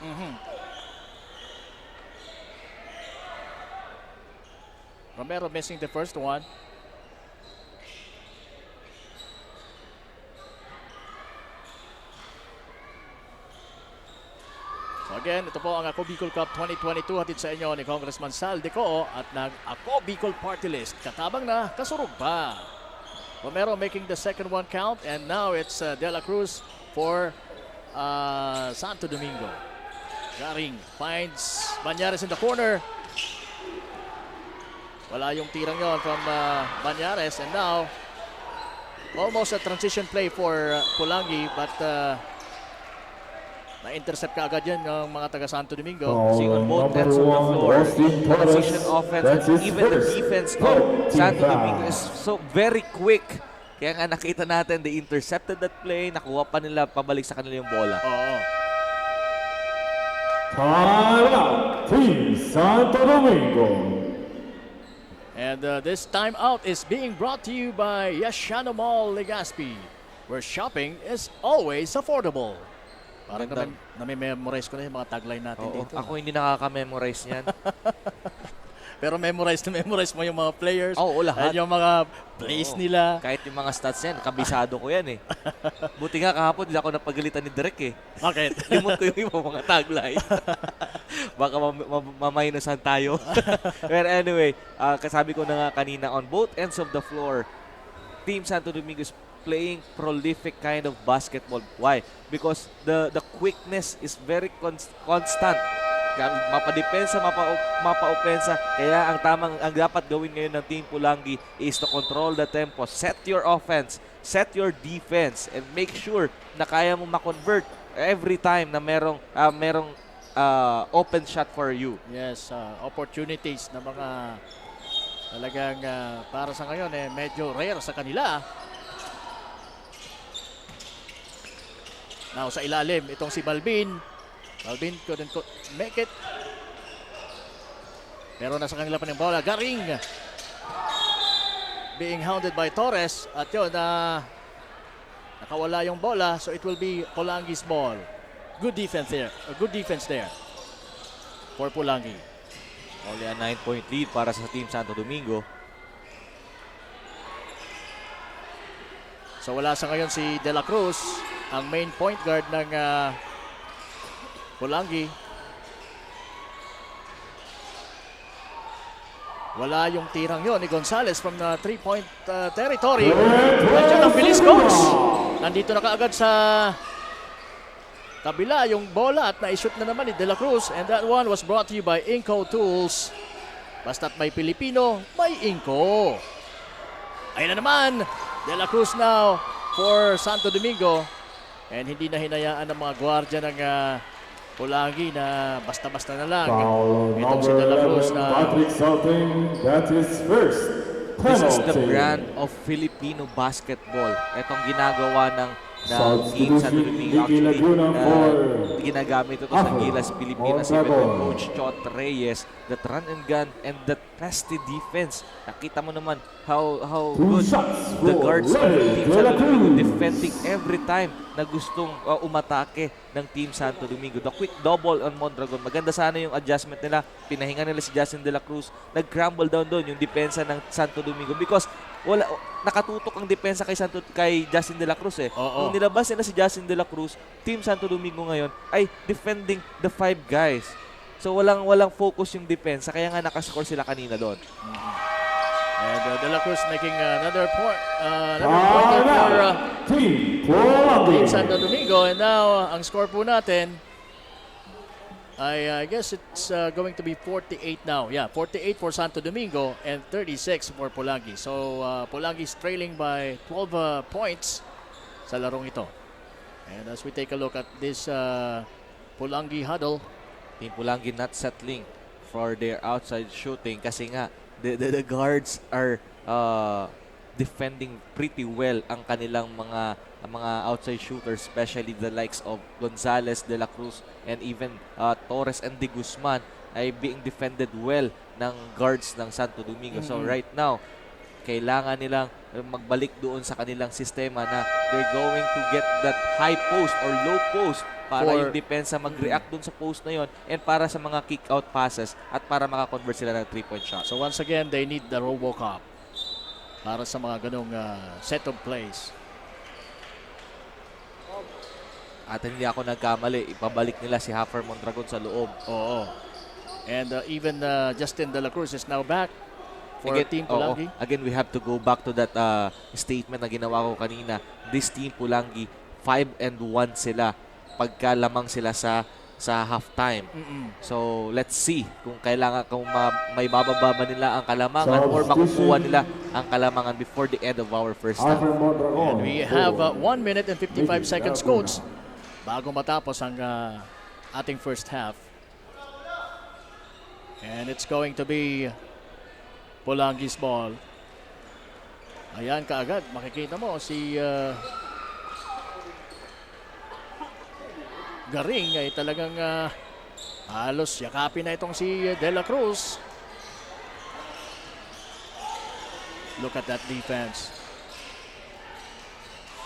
Romero missing the first one. So again, ito po ang Ako Bicol Cup 2022 hatid sa inyo ni Congressman Sal Deco at ng Ako Bicol Party List. Katabang na, kasurog pa. Romero making the second one count and now it's De La Cruz for Santo Domingo. Garing finds Banyares in the corner. Wala yung tirang yon from Banyares and now almost a transition play for Pulangi but na-intercept ka agad yan ng mga taga Santo Domingo. Seeing on both ends of the floor, transition offense and even the defense of Santo Domingo is so very quick. Kaya nga nakita natin, they intercepted that play, nakuha pa nila pabalik sa kanila yung bola. Oo. Time out, Team Santo Domingo. And this timeout is being brought to you by Yashano Mall Legazpi, where shopping is always affordable. Parang nami-memorize ko na yung mga tagline natin dito. Ako hindi nakaka-memorize niyan. Pero memorize mo yung mga players. Oo, lahat. At yung mga plays nila. Kahit yung mga stats yan, kabisado ko yan eh. Buti nga kahapon, hindi ako napagalitan ni Derek eh. Bakit? Limot ko yung ibang mga tagline. Baka maminusan tayo. But anyway, kasabi ko na nga kanina, on both ends of the floor, Team Santo Domingo is playing prolific kind of basketball. Why? Because the quickness is very constant. Mapadepensa, mapa-opensa. Kaya ang dapat gawin ngayon ng Team Pulangi is to control the tempo, set your offense, set your defense, and make sure na kaya mo ma-convert every time na merong open shot for you. Yes, opportunities na mga talagang para sa ngayon medyo rare sa kanila. Now sa ilalim, itong si Balbin. Balbin couldn't make it. Pero nasa kanila pa ng bola. Garing being hounded by Torres. At yun, nakawala yung bola. So it will be Pulangi's ball. Good defense there. Good defense there for Pulangi. Only a 9-point lead para sa Team Santo Domingo. So wala sa ngayon si De La Cruz, ang main point guard ng Pulangi. Wala yung tirang yon ni Gonzales from the 3-point territory. Medyo ang bilis, coach. Nandito na kaagad sa kabila yung bola at na-shoot na naman ni De La Cruz. And that one was brought to you by Inco Tools. Basta't may Pilipino, may Inco. Ayun na naman, De La Cruz now for Santo Domingo. And hindi na hinayaan ng mga gwardya ng Pulangi na basta-basta na lang. Foul Itong si De La Cruz number 11, na Patrick Salting, that is first. This is the Penalty. brand of Filipino basketball. Itong ginagawa ng South Team Santo Domingo. Vicky Actually, Laguna for ginagamit ito sa Afro. Gilas Pilipinas. Even Mondragon. with Coach Chot Reyes, that run and gun and that pesty defense. Nakita mo naman how Two good shots the for guards of Rey Team De La Santo Domingo Cruz. defending every time na gustong umatake ng Team Santo Domingo. The quick double on Mondragon. Maganda sana yung adjustment nila. Pinahinga nila si Justin De La Cruz. Nag-crumble down doon yung depensa ng Santo Domingo because nakatutok ang depensa kay Justin De La Cruz eh. Oo. Nung nilabas nila si Justin De La Cruz, Team Santo Domingo ngayon ay defending the 5 guys. So walang focus yung depensa kaya nga nakascore sila kanina doon. And De La Cruz making another pointer for Team Team Pulangi. Santo Domingo. And now, ang score po natin, I guess it's going to be 48 now. Yeah, 48 for Santo Domingo and 36 for Pulangi. So, Pulangi is trailing by 12 points sa larong ito. And as we take a look at this Pulangi huddle, Team Pulangi not settling for their outside shooting kasi nga the guards are defending pretty well ang kanilang mga outside shooters, especially the likes of Gonzales, De La Cruz, and even Torres and De Guzman ay being defended well ng guards ng Santo Domingo. So right now, kailangan nilang magbalik doon sa kanilang sistema na they're going to get that high post or low post para For- yung depensa mag-react doon sa post na yon and para sa mga kick-out passes at para makakonvert sila ng 3-point shot. So once again, they need the RoboCop para sa mga ganong set of plays. At hindi ako nagkamali, ipabalik nila si Hafer Mondragon sa loob. Oo. And even Justin De La Cruz is now back for Team oo. Pulangi. Again, we have to go back to that statement na ginawa ko kanina. This Team Pulangi, 5-1 sila pagka lamang sila sa halftime. So, let's see kung may bababa ba nila ang kalamangan or makukuha nila ang kalamangan before the end of our first half. And we have 1 minute and 55 seconds, coach, bago matapos ang ating first half. And it's going to be Pulangi's ball. Ayan kaagad, makikita mo si Garing ay talagang halos yakapin na itong si De La Cruz. Look at that defense.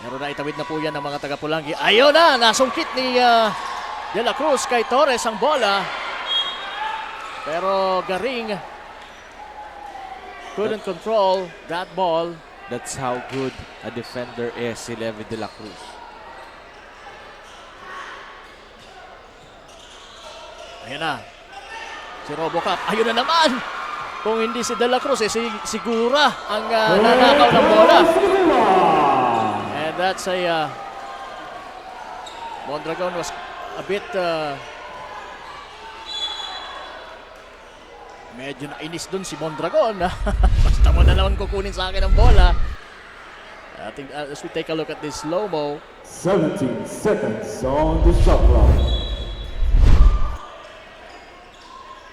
Pero naitawid na po yan ng mga taga-Pulangi. Ayun na, nasungkit ni De La Cruz kay Torres ang bola. Pero Garing couldn't control that ball. That's how good a defender is si Levi De La Cruz. Ayan na. Si RoboCop. Ayun na naman. Kung hindi si De La Cruz, si Gura ang nanakaw ng bola. And that's a... Mondragon was a bit... medyo nainis dun si Mondragon. Basta mo na naman kukunin sa akin ang bola. I think as we take a look at this slow-mo. 17 seconds on the shot clock.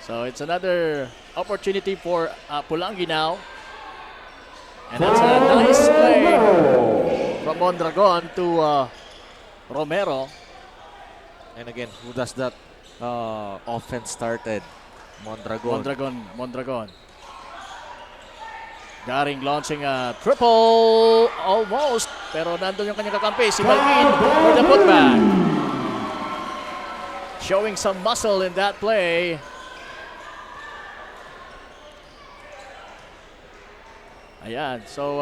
So it's another opportunity for Pulangi now. And that's a nice play from Mondragon to Romero. And again, who does that offense started? Mondragon. Garing launching a triple almost. Pero nandun yung kanyang kakampi. Si Balvin for the putback. Showing some muscle in that play. Ayan, so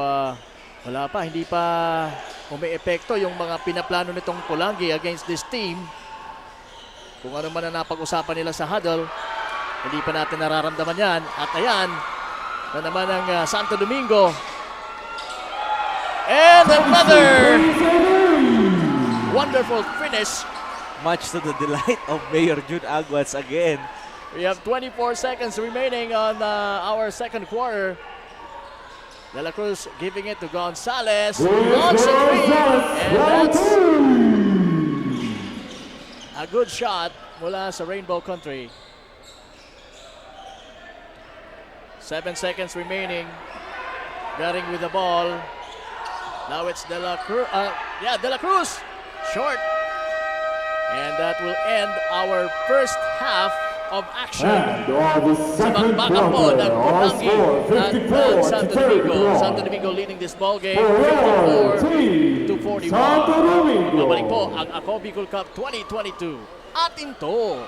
wala pa, hindi pa umi-epekto yung mga pinaplano nitong Pulangi against this team. Kung ano man ang napag-usapan nila sa huddle, hindi pa natin nararamdaman yan. At ayan, na naman ang Santo Domingo. And another wonderful finish. Much to the delight of Mayor June Aguas again. We have 24 seconds remaining on our second quarter. De La Cruz giving it to Gonzalez. Launch a three. And that's a good shot mula sa Rainbow Country. 7 seconds remaining. Garing with the ball. Now it's De La Cruz. De La Cruz. Short. And that will end our first half of action. And on the Sa second bakbakan po ng quarter, Pulangi our score at 54 Santo to Domingo. 31. Santo Domingo leading this ball game For 54 to 41. Santo Domingo. Babalik po ang Ako Bicol Cup 2022. Atin to!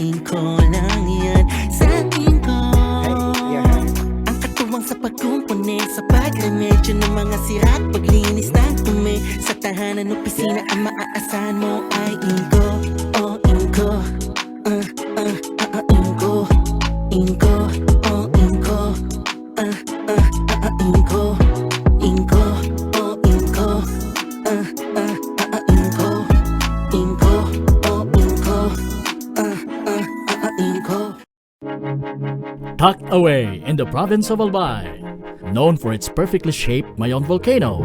Hahain ko lang yan sa ating ko. Ang katuwang sa pagkumpone, sa pagremedyo ng mga sira at paglinis ng tumi. Sa tahanan, opisina, ang maaasahan mo ay Inko. Oh, Inko. Inko. Inko. Oh, Inko. Inko. Inko. Oh, Inko. Inko. Inko. Oh, Inko. Inko. Tucked away in the province of Albay, known for its perfectly shaped Mayon volcano,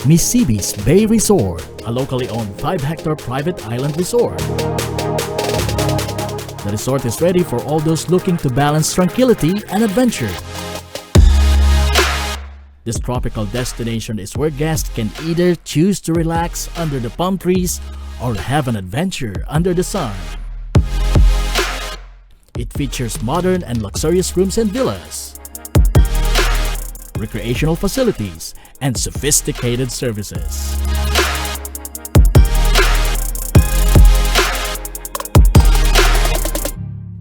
Misibis Bay Resort, a locally owned 5-hectare private island resort. The resort is ready for all those looking to balance tranquility and adventure. This tropical destination is where guests can either choose to relax under the palm trees or have an adventure under the sun. It features modern and luxurious rooms and villas, recreational facilities, and sophisticated services.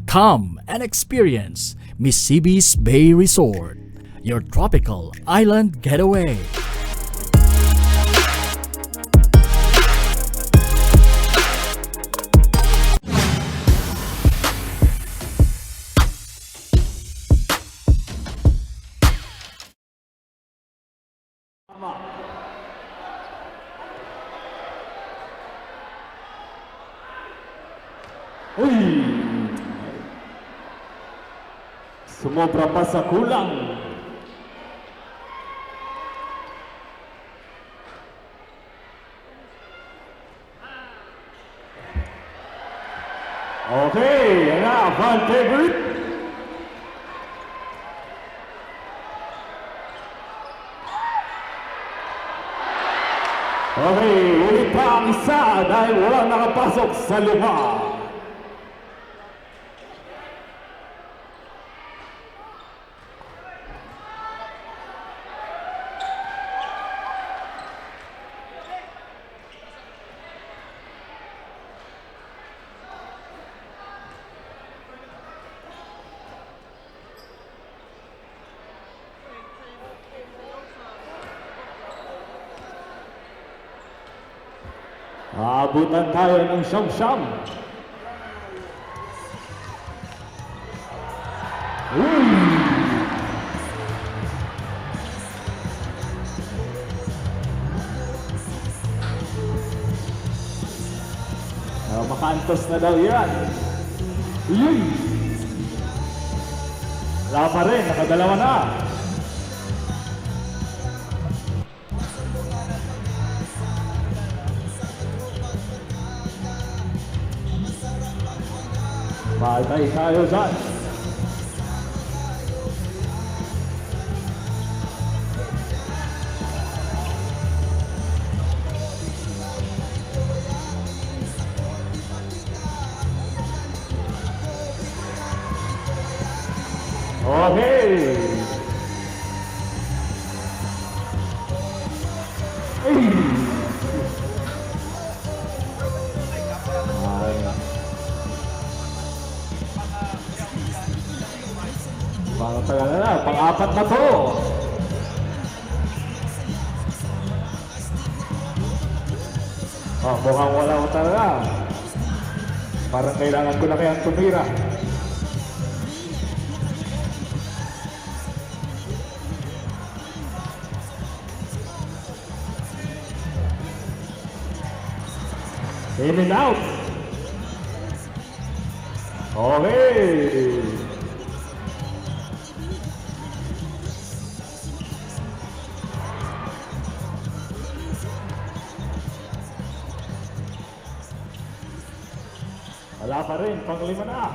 Come and experience Misibis Bay Resort, your tropical island getaway. Uy! Sumobra pa sa kulang. Okay, yan na, fan favorite. Okay, ulit pa ang isa dahil walang nakapasok sa luma. Aabutan tayo ng siyam-siyam. Makaantos na daw yan. Yun! Wala pa rin, nakadalawa na. Patay tayo dyan. Okay. Pang-tagal na, pang-apat na to. Oh, mukhang wala ko talaga. Parang kailangan ko na kayang tumira. In and out. Okay. Wala pa rin, pang-lima na.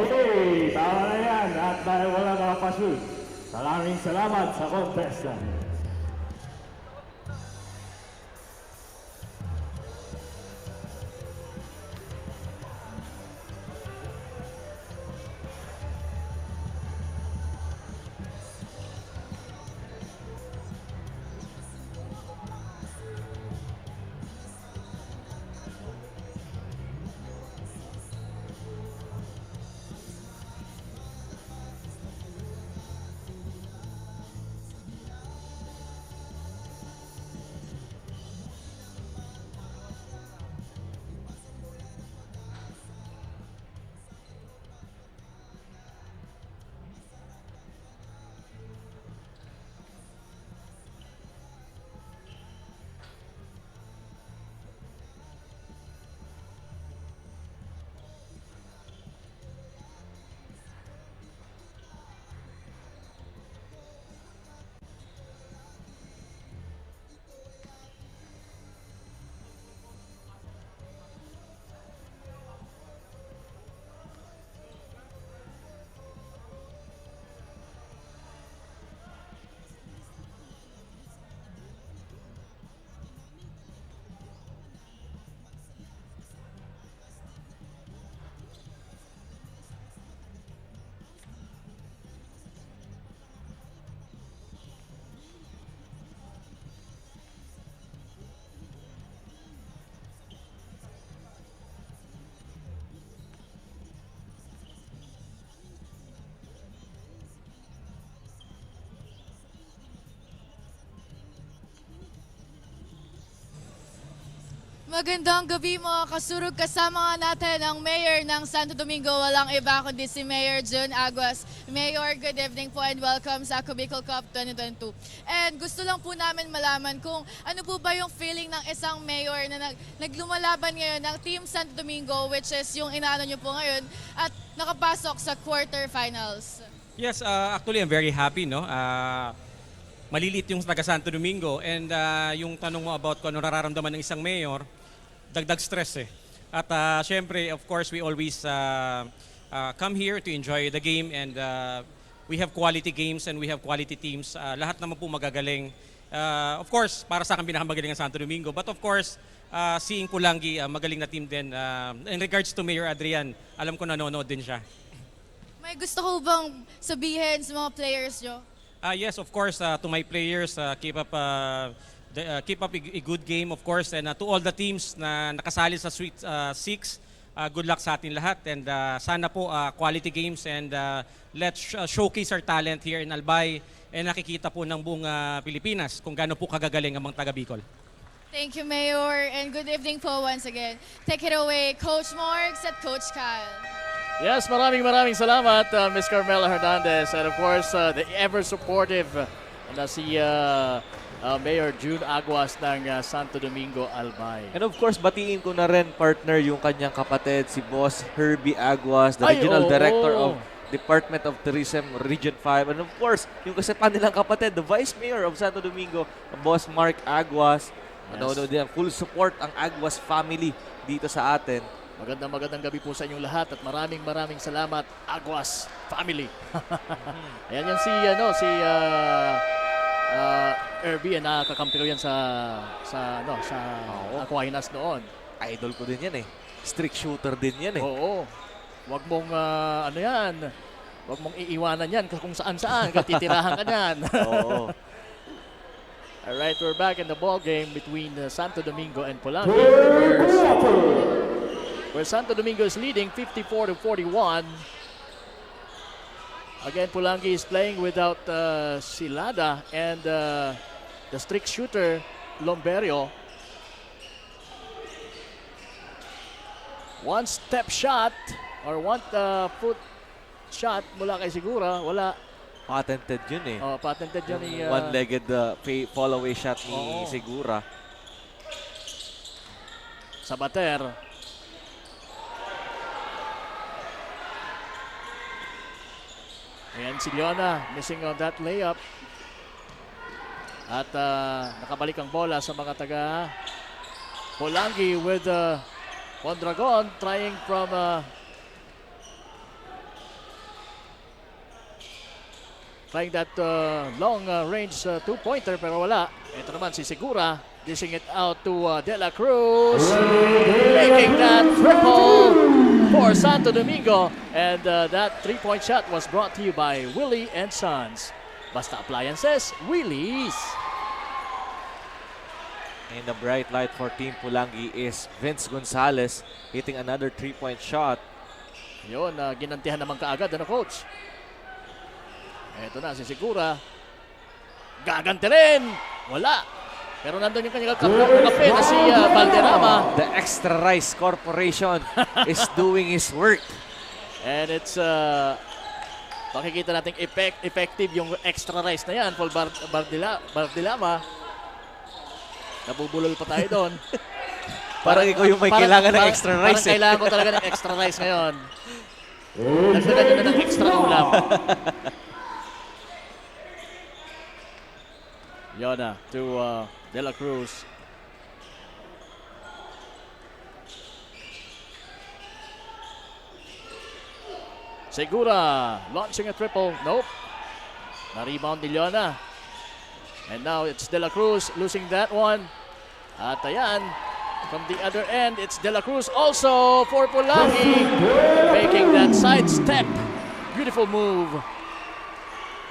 Okay, tama na yan. At dahil wala nakapashoot, maraming salamat sa contestant. Magandang gabi mga kasurog. Kasama nga natin ang Mayor ng Santo Domingo. Walang iba kundi si Mayor June Aguas. Mayor, good evening po and welcome sa Ako Bicol Cup 2022. And gusto lang po namin malaman kung ano po ba yung feeling ng isang mayor na naglumalaban ngayon ng Team Santo Domingo, which is yung inaano nyo po ngayon, at nakapasok sa quarterfinals. Yes, actually I'm very happy, no? Malilit yung taga Santo Domingo and yung tanong mo about kung ano nararamdaman ng isang mayor, dagdag stress eh. At syempre, of course, we always come here to enjoy the game and we have quality games and we have quality teams. Lahat naman po magagaling. Of course, para sa akin pinakamagaling ang Santo Domingo. But of course, seeing Pulangi, magaling na team din. In regards to Mayor Adrian, alam ko nanonood din siya. May gusto ko bang sabihin sa mga players nyo? Yes, of course, to my players, keep up a good game, of course, and to all the teams na nakasali sa Sweet 6, good luck sa atin lahat, and sana po quality games and let's showcase our talent here in Albay and nakikita po ng buong Pilipinas kung gaano po kagagaling ang mga taga Bicol. Thank you, Mayor, and good evening po once again. Take it away, Coach Morgs at Coach Kyle. Yes, maraming salamat, Ms. Carmela Hernandez. And of course, the ever-supportive na si Mayor June Aguas ng Santo Domingo, Albay. And of course, batiin ko na rin, partner, yung kanyang kapatid, si Boss Herbie Aguas, the Regional Director of Department of Tourism, Region 5. And of course, yung kasi pa nilang kapatid, the Vice Mayor of Santo Domingo, Boss Mark Aguas. Manonood din, full support ang Aguas family dito sa atin. Magandang gabi po sa inyong lahat at maraming salamat, Aguas family. Ayan yan si Herbie, nakakampi ko yan sa Aquinas noon. Idol ko din yan eh. Strict shooter din yan eh. Oo. Wag mong wag mong iiwanan yan kung saan-saan, katitirahan ka yan. Oo. Alright, we're back in the ball game between Santo Domingo and Pulangi. Where Santo Domingo is leading 54-41. Again, Pulangi is playing without Silada and the strict shooter, Lomberio. One step shot or one foot shot mula kay Sigura, wala. Patented yun eh. Oh, patented yun ni one-legged fall away shot ni Sigura. Sabater. Ayan si Leona, missing on that layup. At nakabalik ang bola sa mga taga Pulangi with Mondragon trying from trying that long range two-pointer pero wala. Ito naman si Segura, dishing it out to De La Cruz, making that triple for Santo Domingo. And that three-point shot was brought to you by Willie and Sons. Basta Appliances, Willie's. And the bright light for Team Pulangi is Vince Gonzalez hitting another three-point shot. Yun, ginantihan naman kaagad, ano coach? Eto na, si Segura. Gaganti rin! Wala! Pero nandun yung kanyang kape na si Valderrama. The Extra Rice Corporation is doing his work. And it's, makikita natin effective yung extra rice na yan, Paul Valderrama. Nabubulol pa tayo doon. Parang ikaw yung may kailangan ng extra rice. Parang kailangan ko talaga ng extra rice ngayon. Nagdagan nyo na ng extra ulam. Yona to De La Cruz. Segura launching a triple. Nope. Na-rebound ni Leona. And now it's De La Cruz losing that one. At ayan, from the other end, it's De La Cruz also for Pulangi. Making that side step. Beautiful move.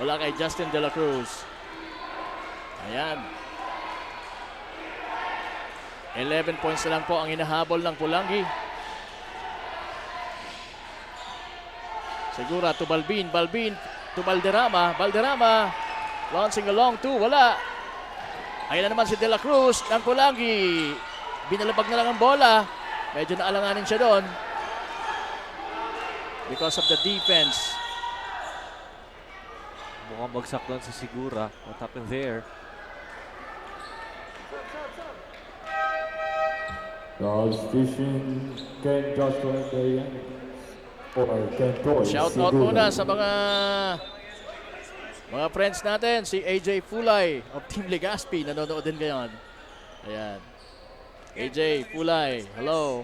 Wala kay Justin De La Cruz. Ayan. 11 points na lang po ang hinahabol ng Pulangi. Segura to Balbin. Balbin to Valderrama. Valderrama launching a long two. Wala. Ayan na naman si De La Cruz ng Pulangi. Binalabag na lang ang bola. Medyo naalanganin siya doon. Because of the defense. Mukhang bagsak doon si Segura. What happened there? Station Ken Joshua Dayan or Ken Toy. Shout out muna sa mga friends natin. Si AJ Fulay of Team Legazpi. Nanonood din ngayon. Ayan. AJ Fulay. Hello.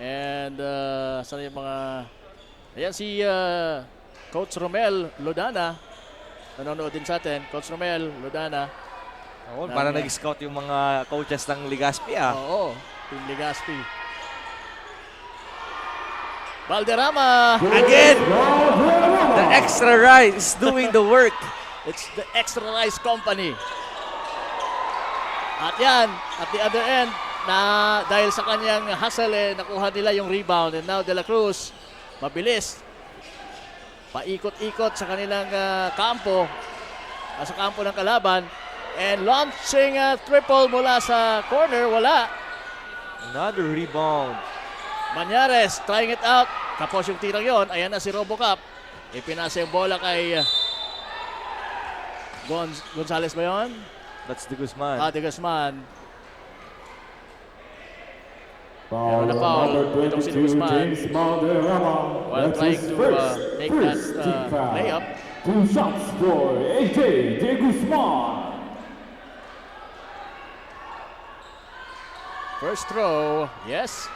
And saan yung mga... Ayan si Coach Romel Lodana. Nanonood din sa atin. Coach Romel Lodana. Oh, para nag-scout yung mga coaches ng Legazpi ah. Oo. Team Legazpi. Valderrama again. The Extra Rice is doing the work. It's the Extra Rice Company. At yan, at the other end, na dahil sa kanyang hustle, nakuha nila yung rebound. And now De La Cruz, mabilis. Paikot-ikot sa kanilang kampo, sa kampo ng kalaban. And launching a triple mula sa corner, wala. Another rebound. Manyares trying it out. Kapos yung tirang yon. Ayan na si Robocop. Ipinasa yung bola kay Gonzales ba yun? That's De Guzman. De Guzman. Foul na foul. number Itong si 22, Guzman. James Valderrama. While That's trying his to first make that team foul. layup. 2 shots for AJ De Guzman. First throw. Yes.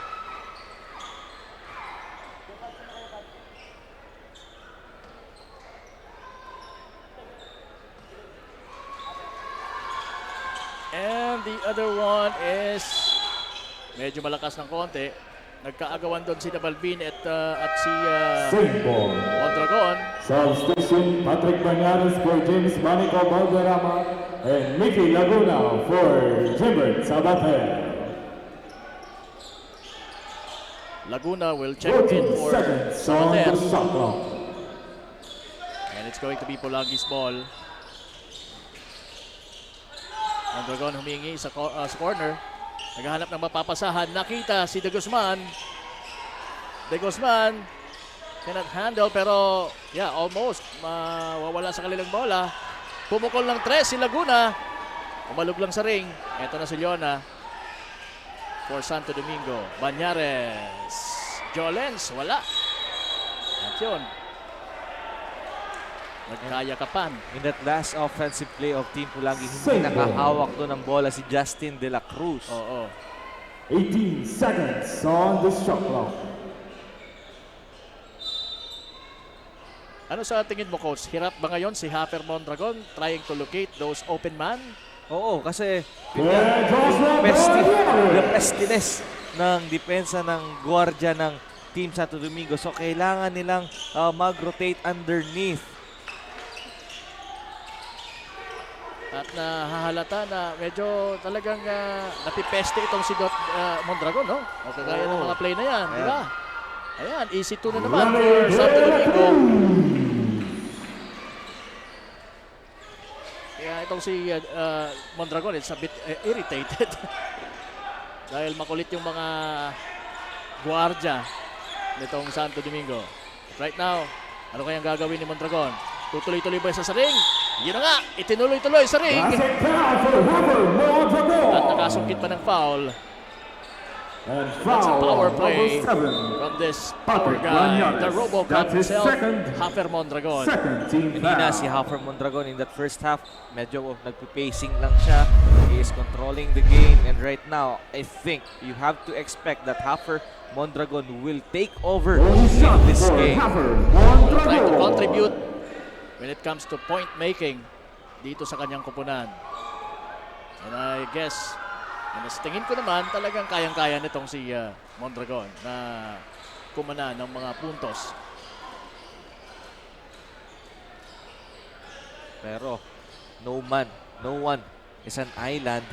And the other one is medyo malakas ng konti. Nagkaagawan doon si Balbin at si Same ball. Mondragon. Substitution, Patrick Banyares for James Manico Valderrama and Mickey Laguna for Jimbert Sabate. Laguna will check in 14 for seconds on the Sabater. shot clock. And it's going to be Pulangi's ball. Mondragon humingi sa corner. Naghahanap ng mapapasahan. Nakita si De Guzman. De Guzman cannot handle pero yeah, almost mawawala sa kanilang bola. Pumukol ng 3 si Laguna. Umalog lang sa ring. Ito na si Leona for Santo Domingo. Banyares. Jolens, wala. At yun. Nagkayakapan. In that last offensive play of Team Pulangi, hindi nakahawak doon ng bola si Justin De La Cruz. Oo. 18 seconds on the shot clock. Ano sa tingin mo, Coach? Hirap ba ngayon si Hafer Mondragon trying to locate those open man? Oo, kasi the pestiness ng depensa ng gwardiya ng Team Santo Domingo. So, kailangan nilang mag-rotate underneath. At nahahalata na medyo talagang napipeste itong si Mondragon, no? O kagaya ng mga play na yan, di ba? Ayan, easy 2 na naman for Santo Domingo. Kaya itong si Mondragon, it's a bit irritated. Dahil makulit yung mga gwardiya nitong Santo Domingo. Right now, ano kayang gagawin ni Mondragon? Tutuloy-tuloy ba sa ring? Yun na nga, itinuloy-tuloy sa ring. At nakasungkit pa ng foul. That's a power play from this power guy, the RoboCop himself, Hafer Mondragon. Hindi na si Hafer Mondragon in that first half. Medyo nagpipacing lang siya. He is controlling the game. And right now, I think you have to expect that Hafer Mondragon will take over in this game. Try to contribute when it comes to point making dito sa kanyang kupunan. And I guess, tingin ko naman talagang kayang-kaya nitong si Mondragon na kumana ng mga puntos. Pero no one is an island.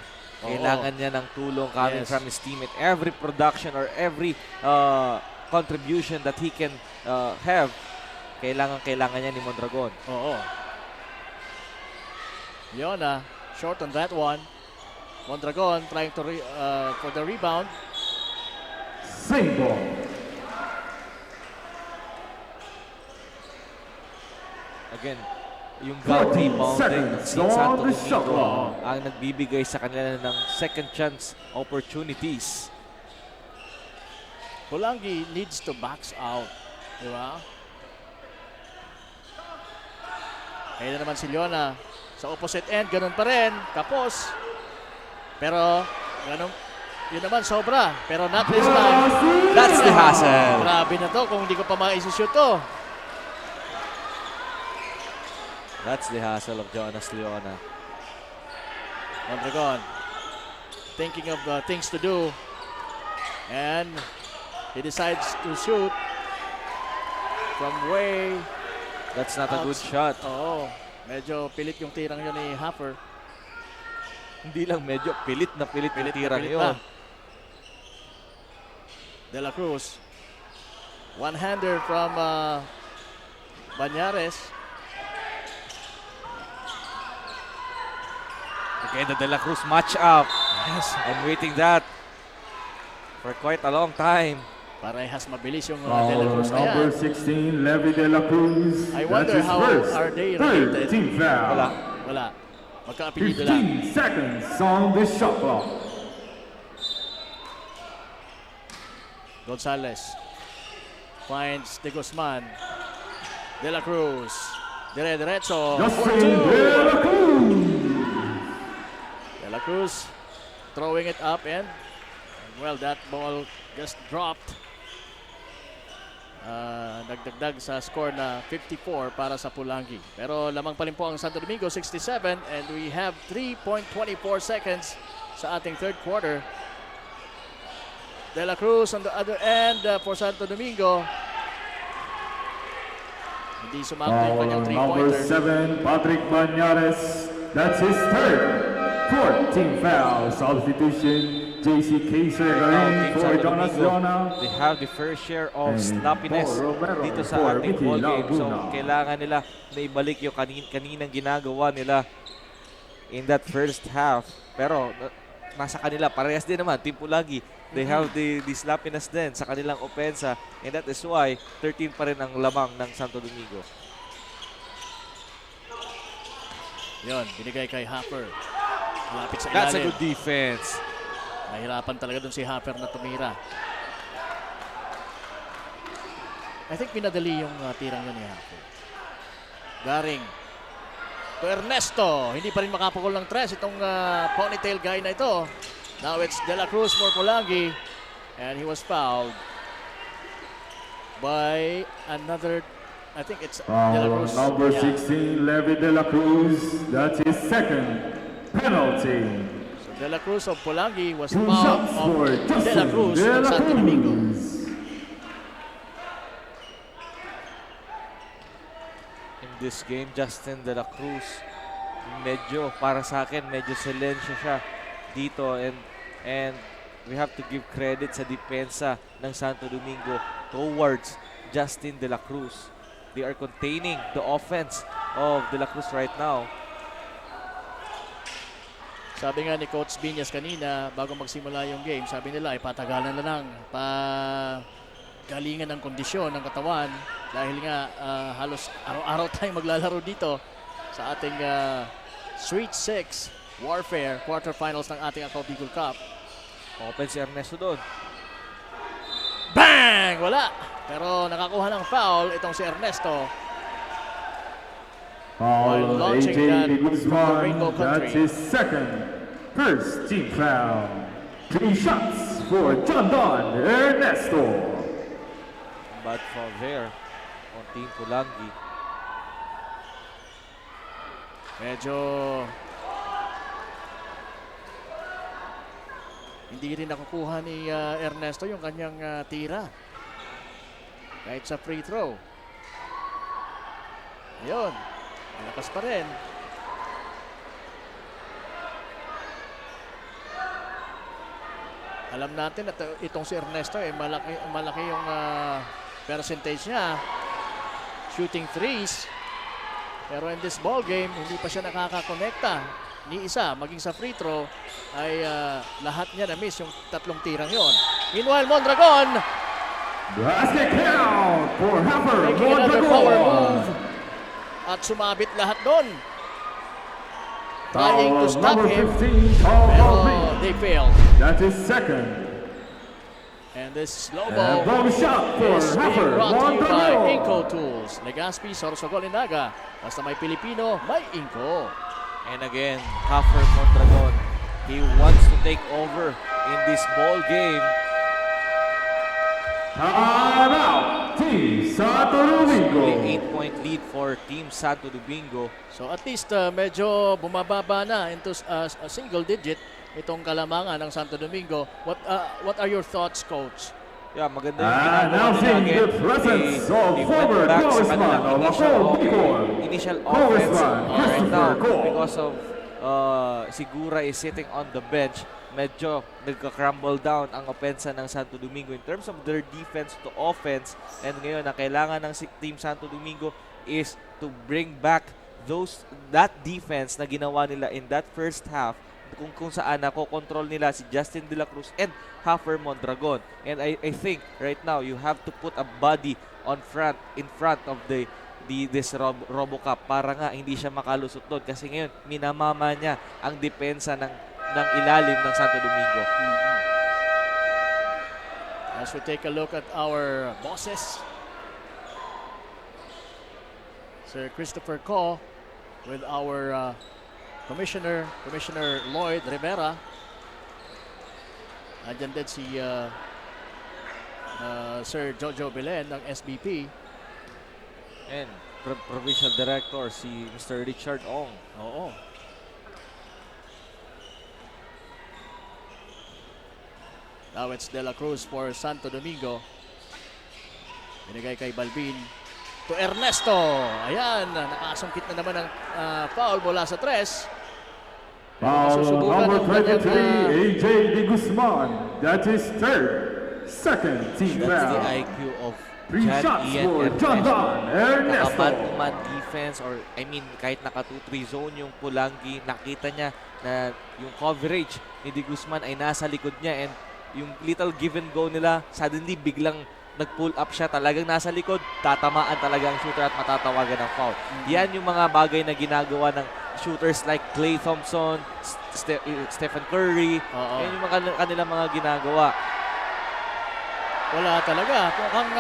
Kailangan niya ng tulong coming from his teammate. Every production or every contribution that he can have, kailangan niya ni Mondragon. Oo. Yona, short on that one. Mondragon trying to for the rebound. Same ball. Again, yung gap rebounding ng Team Santo Domingo ang nagbibigay sa kanila ng second chance opportunities. Pulangi needs to box out. Di ba? Kaya naman si Leona sa opposite end, ganun pa rin. Kapos. Pero, ganun, yun naman sobra. Pero not this time. That's the hassle. Grabe na to kung hindi ko pa maisishoot to. That's the hassle of Jonas Leona. Mondragon thinking of things to do. And he decides to shoot from way. That's not a good shot. Oo. Medyo pilit yung tirang yun ni Hafer. Hindi lang medyo pilit na yung tirang yun. De La Cruz. One-hander from Banyares. Again, the De La Cruz match up. Yes. I'm waiting that for quite a long time. Parehas mabilis yung De La Cruz na yan. Number 16, Levy De La Cruz. I wonder That's his how first are they related? third team foul. Wala. Magkaapelido lang. 15 seconds on the shot clock. Gonzalez finds De Guzman. De La Cruz. Dire-diretso. Justin De La Cruz. De La Cruz throwing it up and well, that ball just dropped. Nagdagdag sa score na 54 para sa Pulangi. Pero lamang pa rin po ang Santo Domingo, 67, and we have 3.24 seconds sa ating third quarter. De La Cruz on the other end for Santo Domingo. Hindi sumakto yung kanyang Number three-pointer. 7, Patrick Banyares. That's his fourth team foul. Substitution, JC Kaiser Garin for Jonas Leona. They have the first share of sloppiness dito sa ating ball game. So, kailangan nila na ibalik yung kaninang ginagawa nila in that first half. Pero, nasa kanila, parehas din naman, Team Pulangi. They have the sloppiness din sa kanilang opensa. And that is why 13 pa rin ang lamang ng Santo Domingo. Yun, binigay kay Hafer. Malapit sa ilalim. That's a good defense. Nahirapan talaga dun si Hafer na tumira. I think pinadali yung tirang yun ni Hafer. Garing to Ernesto. Hindi pa rin makapukol ng tres itong ponytail guy na ito. Now it's De La Cruz for Pulangi. And he was fouled by another I think it's De La Foul Cruz. number Yeah. 16, Levi De La Cruz. That's his second penalty. So De La Cruz of Pulangi was 2 fouled shots of for De La Justin Cruz De ng La Santo Domingo. Cruz. In this game, Justin De La Cruz, medyo, para sa akin, medyo silensyo siya dito. And we have to give credit sa depensa ng Santo Domingo towards Justin De La Cruz. They are containing the offense of De La Cruz right now. Sabi nga ni Coach Binyas kanina, bago magsimula yung game, sabi nila ay patagalan na lang, galingan ng kondisyon ng katawan dahil nga halos araw-araw tayong maglalaro dito sa ating Sweet 6 Warfare quarterfinals ng ating Ako Bicol Cup. Open si Ernesto doon. Bang! Wala! Pero nakakuha ng foul itong si Ernesto. While Foul launching that AJ from the Rainbow Guzman. That's Country. his first team foul. 3 shots for John Don Ernesto. Bad foul there on Team Pulangi. Medyo hindi rin nakukuha ni Ernesto yung kanyang tira. Kahit sa free throw. Ayun. Malakas pa rin. Alam natin at itong si Ernesto malaki yung percentage niya shooting threes. Pero in this ball game, hindi pa siya nakakakonekta ni isa. Maging sa free throw ay lahat niya na-miss yung tatlong tirang yon. Meanwhile, Mondragon Basket count for Heifer making another power move. Mondragon. At sumabit lahat doon. Trying to Foul stop number him. 15, Paul Pero Alvin. they failed. That is second. And this slow And ball bonus shot for is being Heifer brought to you by Mondragon. Inco Tools. Legazpi, Sorsogon, Inaga. Basta may Pilipino, may Inco. And again, Heifer Mondragon. He wants to take over in this ball game. Time out. Team Santo Domingo. Only 8-point lead for Team Santo Domingo. So at least medyo bumababa na into a single digit itong kalamangan ng Santo Domingo. What are your thoughts, Coach? Yeah, maganda yung ginagawa nila Announcing again. the presence of They former went back sa congressman kanilang of initial Ako Bicol. initial offense Congressman right now Christopher Cole. because of Sigura is sitting on the bench. Medyo nagka-crumble down ang opensa ng Santo Domingo in terms of their defense to offense. And ngayon, ang kailangan ng Team Santo Domingo is to bring back that defense na ginawa nila in that first half, kung saan nakokontrol nila si Justin De La Cruz and Heifer Mondragon. And I think right now you have to put a body in front of this RoboCup para nga hindi siya makalusot doon kasi ngayon minamama niya ang depensa ng ilalim ng Santo Domingo. As we take a look at our bosses, Sir Christopher Ko with our Commissioner Lloyd Rivera. Andyan din si Sir Jojo Belen ng SBP. And Provincial Director si Mr. Richard Ong. Oo. Now it's De La Cruz for Santo Domingo. Binigay kay Balbin to Ernesto. Ayan, nakasungkit na naman ng foul mula sa tres. Foul Masusubukan number ng kanyang, 23, AJ De Guzman. That is second team That's the foul. IQ of 3 John shots Ian for John Ernesto. Don Ernesto. Naka-man-to-man defense or kahit naka 2-3 zone yung Pulangi, nakita niya na yung coverage ni De Guzman ay nasa likod niya and yung little give and go nila, suddenly biglang nag-pull up siya, talagang nasa likod, tatamaan talaga ang shooter at matatawagan ng foul. Yan yung mga bagay na ginagawa ng shooters like Klay Thompson, Stephen Curry. Yan yung kanilang mga ginagawa. Wala talaga. Mukhang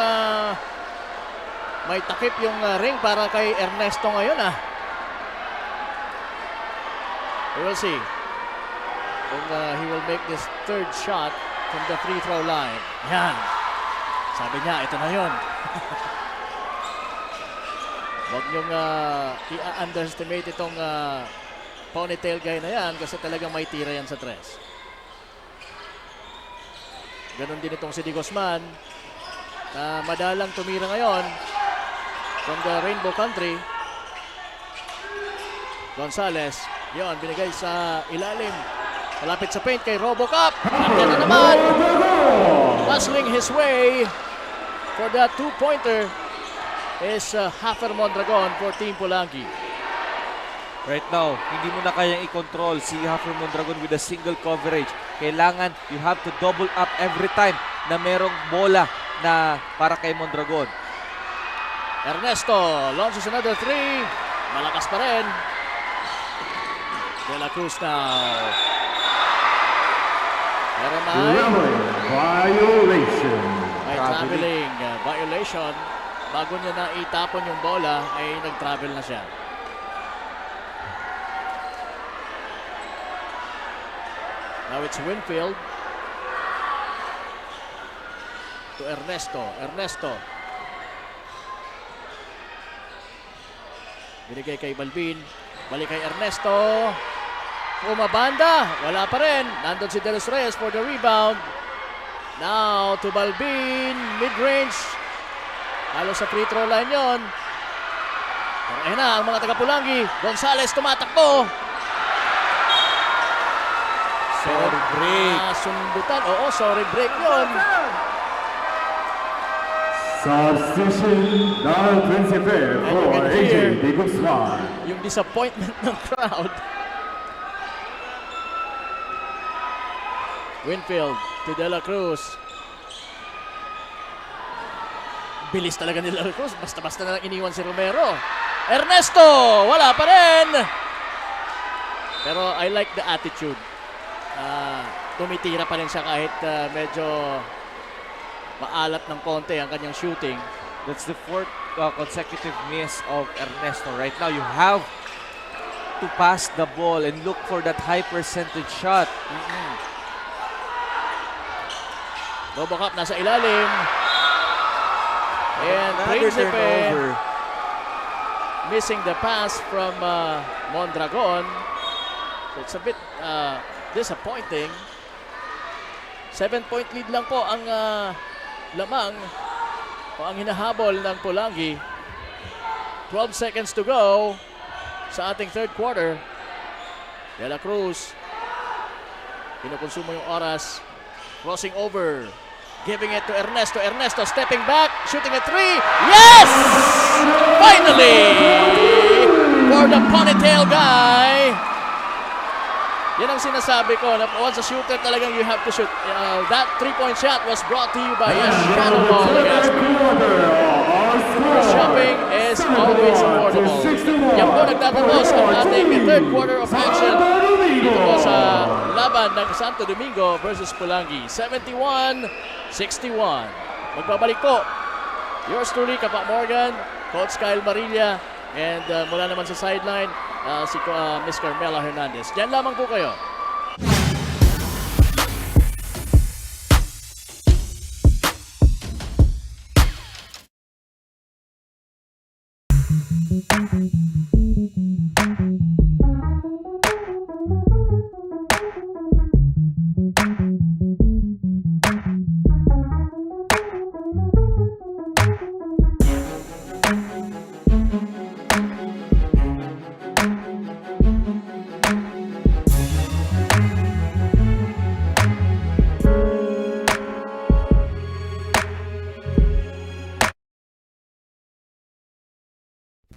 may takip yung ring para kay Ernesto ngayon We will see kung he will make this third shot from the free throw line. Yan. Sabi niya, ito na yun. Huwag niyong i-underestimate itong ponytail guy na yan kasi talagang may tira yan sa tres. Ganon din itong si Di Guzman na madalang tumira ngayon from the Rainbow Country. Gonzales, yon binigay sa ilalim. Malapit sa paint kay Robocop. At yan na naman. Muscling his way for that two-pointer is Hafer Mondragon for Team Pulangi. Right now, hindi mo na kayang i-control si Hafer Mondragon with a single coverage. Kailangan, you have to double up every time na merong bola na para kay Mondragon. Ernesto launches another three. Malakas pa rin. De La Cruz now. Pero Violation. may traveling violation. Bago niya na itapon yung bola, ay nag-travel na siya. Now it's Winfield to Ernesto. Ernesto. Binigay kay Balbin. Balik kay Ernesto. Umabanda. Wala pa rin. Nandun si De Los Reyes for the rebound. Now to Balbin. Mid-range. Halos sa free throw line yon. Pero ayun na ang mga taga-Pulangi. Gonzales tumatakbo. Sorry break. Sundutan. Oo, sorry break yon. Substitution number 25 for AJ Di Guzman. Yung disappointment ng crowd. Winfield to De La Cruz. Bilis talaga ni De La Cruz. Basta-basta na lang iniwan si Romero. Ernesto! Wala pa rin! Pero I like the attitude. Tumitira pa rin siya kahit medyo maalat ng konti ang kanyang shooting. That's the fourth consecutive miss of Ernesto. Right now, you have to pass the ball and look for that high percentage shot. Robocop nasa ilalim. And Principe missing the pass from Mondragon. So it's a bit disappointing. 7-point lead lang po ang lamang o ang hinahabol ng Pulangi. 12 seconds to go sa ating third quarter. De La Cruz kinukonsumo yung oras. Crossing over. Giving it to Ernesto. Ernesto stepping back. Shooting a three. Yes! Finally! For the ponytail guy. Yan ang sinasabi ko. Na once a shooter talagang you have to shoot. That three-point shot was brought to you by Shadow Ball. Shopping is always affordable. Yan po nagtatapos ang ating third quarter of action. Dito po sa laban ng Santo Domingo versus Pulangi. 71-61. Magbabalik po yours truly, Kapak Morgan, Coach Kyle Marilla, and mula naman sa sideline, si Miss Carmela Hernandez. Diyan lamang po kayo.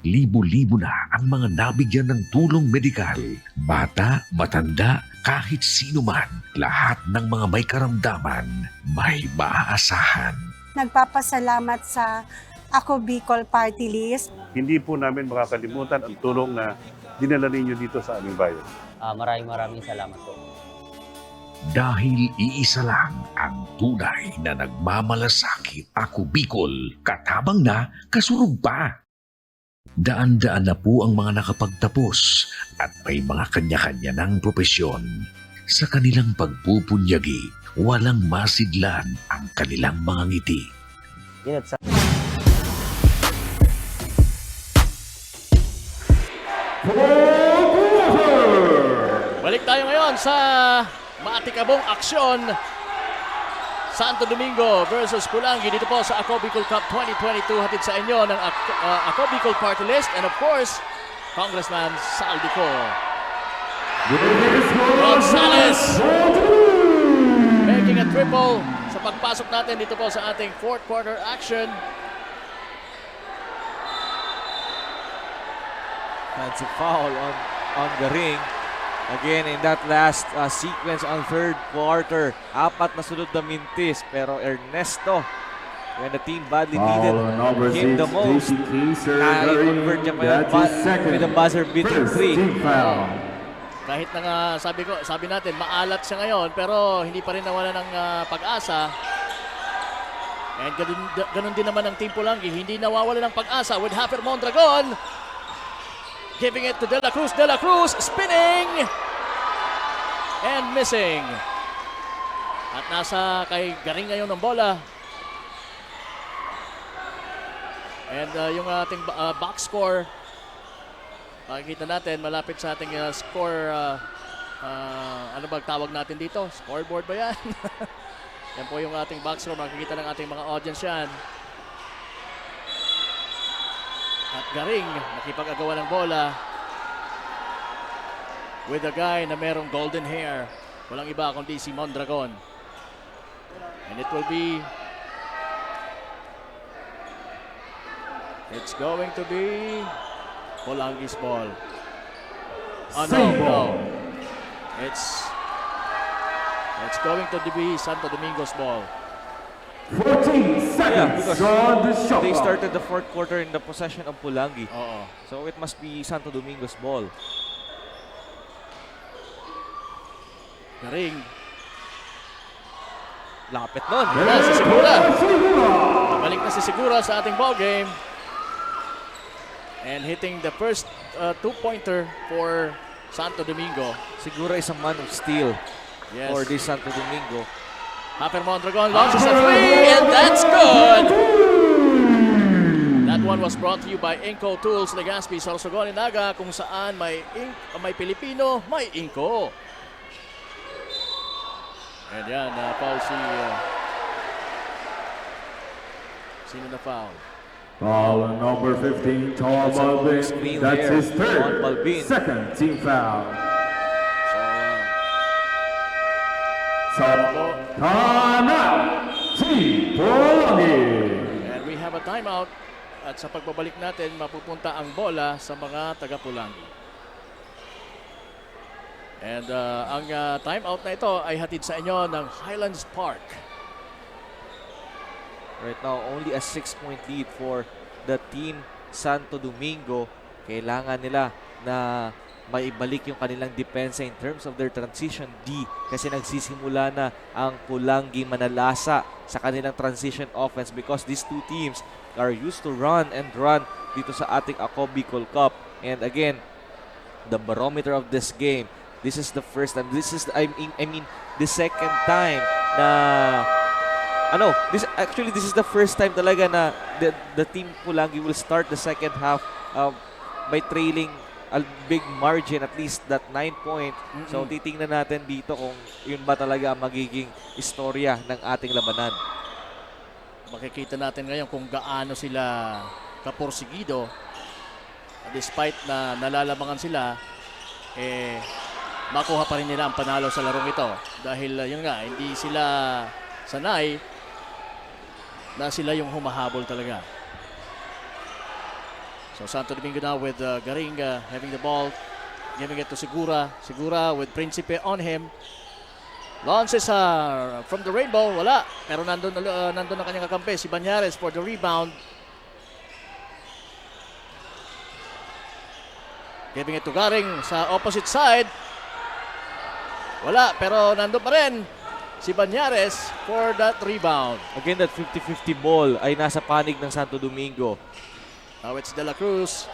Libo-libo na ang mga nabigyan ng tulong medikal. Bata, matanda, kahit sino man, lahat ng mga may karamdaman, may maaasahan. Nagpapasalamat sa Ako Bicol Party List. Hindi po namin makakalimutan ang tulong na dinala ninyo dito sa aming bayan. Maraming salamat po. Dahil iisa lang ang tunay na nagmamalasakit. Ako Bicol, katabang na, kasurog pa. Daan-daan na po ang mga nakapagtapos at may mga kanya-kanya ng propesyon. Sa kanilang pagpupunyagi, walang masidlan ang kanilang mga ngiti. fourth quarter. Balik tayo ngayon sa maatikabong aksyon. Santo Domingo versus Pulangi dito po sa Ako Bicol Cup 2022. Hatid sa inyo ng Ako Bicol Party List and of course, Congressman Saldico. Gonzales making a triple sa pagpasok natin dito po sa ating fourth quarter action. Fancy foul on the ring. Again, in that last sequence on third quarter, 4 na sunod na mintis. Pero Ernesto, when the team badly needed him the most, na-convert niya pa with a buzzer-beating 3. Kahit na nga sabi natin maalat siya ngayon pero hindi pa rin nawala ng pag-asa. And ganun din naman ang Team Pulangi, hindi nawawala ng pag-asa with Hafer Mondragon. Giving it to De La Cruz, spinning and missing. At nasa kay Garing ngayon ng bola. And yung ating box score, makikita natin malapit sa ating score, ano ba tawag natin dito? Scoreboard ba yan? Yan po yung ating box score, makikita ng ating mga audience yan. At Garing, nakipag-agawa ng bola with a guy na merong golden hair. Walang iba kundi si Mondragon. And it will be... It's going to be Pulangi's ball. Oh, no. It's going to be Santo Domingo's ball. 14 seconds on the shot They clock. started the fourth quarter in the possession of Pulangi. Oo. So it must be Santo Domingo's ball. Garing. Lapit nun. Na si Segura. Balik na si Segura sa ating ball game. And hitting the first two-pointer for Santo Domingo. Siguro is a man of steel for this Santo Domingo. Hafer Mondragon launches a three, and that's good! That one was brought to you by Inco Tools, Legazpi, Sorsogon, Naga, kung saan may Pilipino, may Inco. And yan, foul si... sino na foul? Foul on number 15, Tom Balbin. That's his third, second team foul. So, timeout, Team Pulangi. And we have a timeout. At sa pagbabalik natin, mapupunta ang bola sa mga taga-Pulangi. And ang timeout na ito ay hatid sa inyo ng Highlands Park. Right now, only a 6-point lead for the Team Santo Domingo. Kailangan nila na maibalik yung kanilang depensa in terms of their transition D kasi nagsisimula na ang Pulangi manalasa sa kanilang transition offense because these two teams are used to run and run dito sa ating Ako Bicol Cup. And again, the barometer of this game, this is the first time, this is I mean the second time na this is the first time talaga na the Team Pulangi will start the second half by trailing a big margin, at least that 9 point. So titingnan natin dito kung yun ba talaga ang magiging istorya ng ating labanan. Makikita natin ngayon kung gaano sila kaporsigido. Despite na nalalamangan sila, makuha pa rin nila ang panalo sa larong ito. Dahil yun nga, hindi sila sanay na sila yung humahabol talaga. So Santo Domingo now with Garing having the ball, giving it to Segura. Segura with Principe on him. Launches from the rainbow, wala. Pero nandun ang kanyang kakampi, si Banyares for the rebound. Giving it to Garing sa opposite side. Wala, pero nandun pa rin si Banyares for that rebound. Again, that 50-50 ball ay nasa panig ng Santo Domingo. Now it's De La Cruz.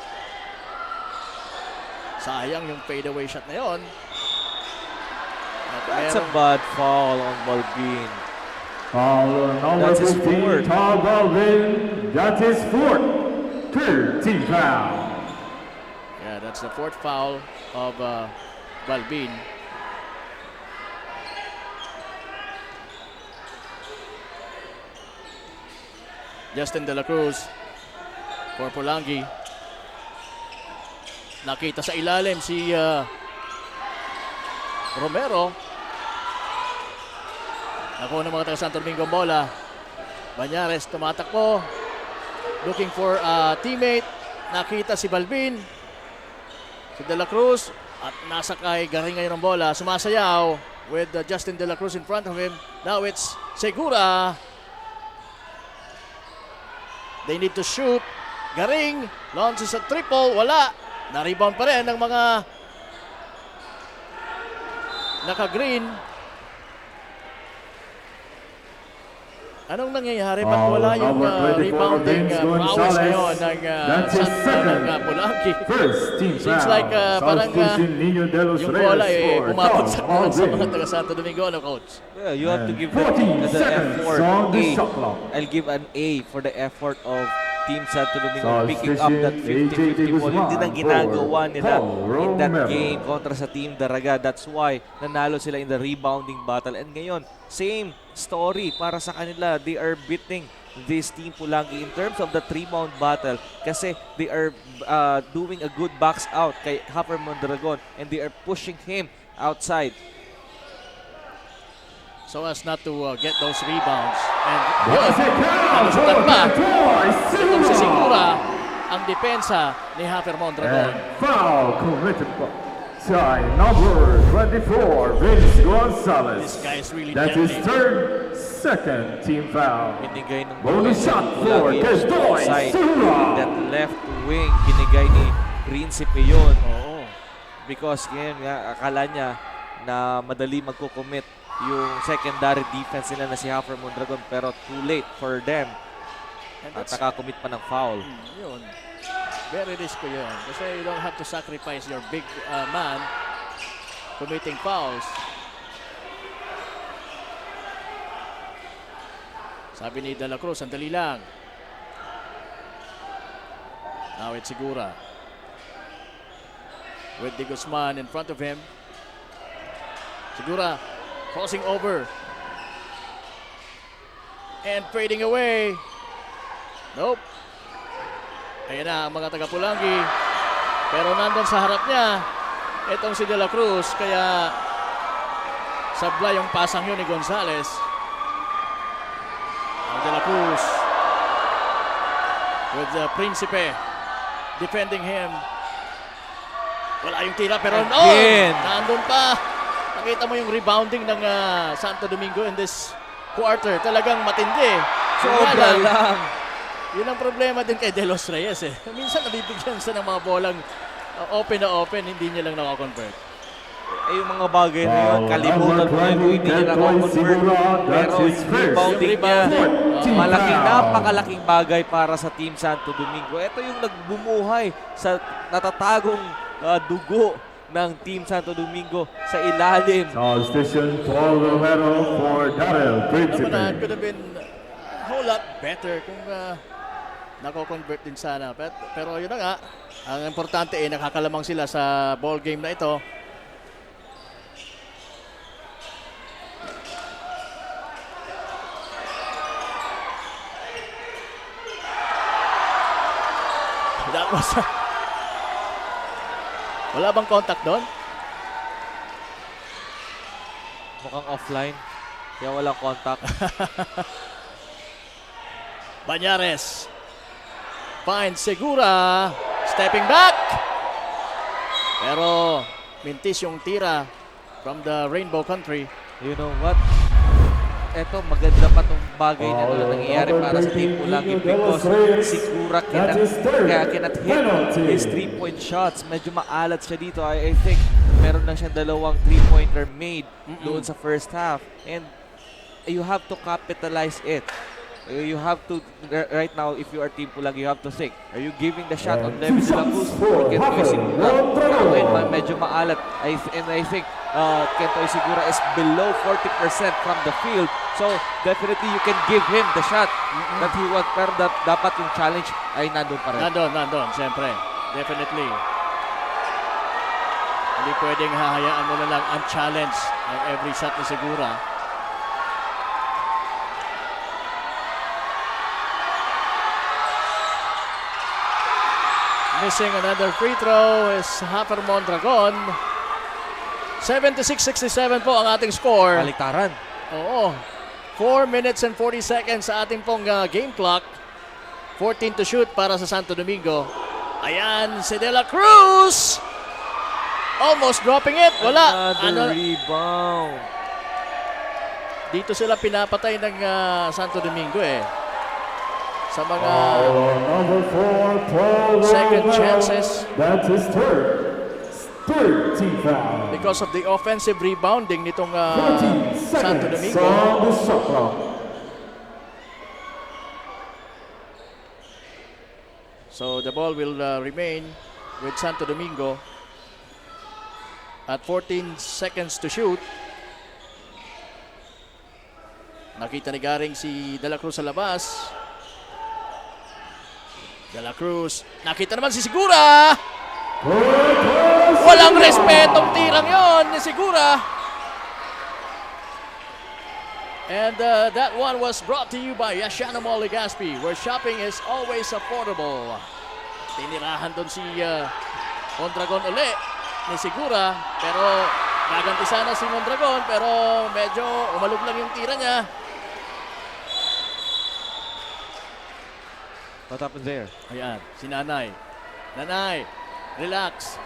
Sayang yung fadeaway shot na yon. That's a bad foul on Balbin. Foul on number 15, Tom Balbin. That's his fourth. Third team foul. Yeah, that's the fourth foul of Balbin. Justin De La Cruz for Polangi. Nakita sa ilalim si Romero. Nakuha ng mga taga Santo Domingo ang bola. Banyares tumatakbo. Looking for a teammate. Nakita si Balbin. Si De La Cruz. At nasa kay Garing ngayon ang bola. Sumasayaw with Justin De La Cruz in front of him. Now it's Segura. They need to shoot. Garing launches a triple. Wala. Na-rebound pa rin ng mga naka-green. Anong nangyayari? Ba't wala yung rebounding prowess ngayon ng Polangi? Seems like parang yung bola bumabagsak naman sa mga taga Santo Domingo, ano, coach? Yeah, you have to give them the effort. I'll give an A for the effort of Team Santo Domingo picking up that 50-50 ball. Yun din ang ginagawa nila in that game kontra sa Team Daraga. That's why nanalo sila in the rebounding battle. And ngayon, same story para sa kanila. They are beating this Team Pulangi in terms of the rebound battle kasi they are doing a good box out kay Hopper Mondragon and they are pushing him outside so as not to get those rebounds. And yun, nalusutan pa. Itong si Segura, ang depensa ni Hopper Mondragon. Foul committed by number 24, Vince Gonzalez. This guy is really That's deadly. his third, second team foul. binigay ng Bonus shot for Kestoy outside Segura. that left wing binigay ni Principe yun Oo. because ngayon nga akala niya na madali magko-commit yung secondary defense nila na si Hopper Mondragon pero too late for them And at that's, nakakommit pa ng foul. yun. Very risky yun. Kasi you don't have to sacrifice your big man committing fouls. Sabi ni De La Cruz, sandali lang. Now it's Segura. With De Guzman in front of him. Segura crossing over. And fading away. Nope. Ayan na ang mga taga-Pulangi. Pero nandun sa harap niya, itong si De La Cruz. Kaya sabla yung pasang yun ni Gonzalez. Ang De La Cruz with the Principe defending him. Wala yung tira pero Again. nandun pa. Nakita mo yung rebounding ng Santo Domingo in this quarter. Talagang matindi. Sobra lang. Yun ang problema din kay De Los Reyes eh. Minsan nabibigyan siya ng mga bolang open na open, hindi niya lang nakakonvert. Yung mga bagay na yun, kalimutan mo yun kung hindi niya nakakonvert. Pero yung rebounding niya, napakalaking bagay para sa Team Santo Domingo. Ito yung nagbumuhay sa natatagong dugo ng Team Santo Domingo sa ilalim. Station Paul Romero for Daryl Principe. Naman could have been a whole lot better kung nako-convert din sana. Pero yun na nga, ang importante eh nakakalamang sila sa ball game na ito. That was wala bang contact doon? Mukhang offline, kaya walang contact. Banyares finds Segura, stepping back. Pero mintis yung tira from the Rainbow Country. You know what? Eto, maganda pa itong bagay na nangyayari para sa Team Pulangi because Segura cannot hit his 3-point shots. Medyo maalat siya dito. I think meron lang siyang dalawang 3-pointer made doon sa first half. And you have to capitalize it. You have to, right now, if you are Team Pulangi, you have to think, are you giving the shot on Levis Langus or Kentoy Segura? Pero medyo maalat. And I think Kentoy Segura is below 40% from the field. So, definitely you can give him the shot that he wants. Pero dapat yung challenge ay nandun pa rin. Nandun, siyempre. Definitely. Hindi pwedeng hahayaan mo na lang ang challenge ng every shot ni Segura. Missing another free throw is Hafer Mondragon. 76-67 po ang ating score. Baliktaran. Oo. 4 minutes and 40 seconds sa ating pong game clock. 14 to shoot para sa Santo Domingo. Ayan, si De La Cruz. Almost dropping it. Wala. Another rebound. Dito sila pinapatay ng Santo Domingo eh. Sa mga Number 4, Paul second Romero. chances. That's his third team foul. Because of the offensive rebounding nitong 14 Santo seconds Domingo. on the shot clock. So the ball will remain with Santo Domingo at 14 seconds to shoot. Nakita ni Garing si De La Cruz sa labas. De La Cruz. Nakita naman si Segura. Walang respetong tirang yon ni Segura. And that one was brought to you by Yashana Mall Legazpi, where shopping is always affordable. Tinirahan doon si Mondragon uli ni Segura, pero gaganti sana si Mondragon, pero medyo umalog lang yung tira niya. What happened there? Ayan, si Nanay. Nanay, relax.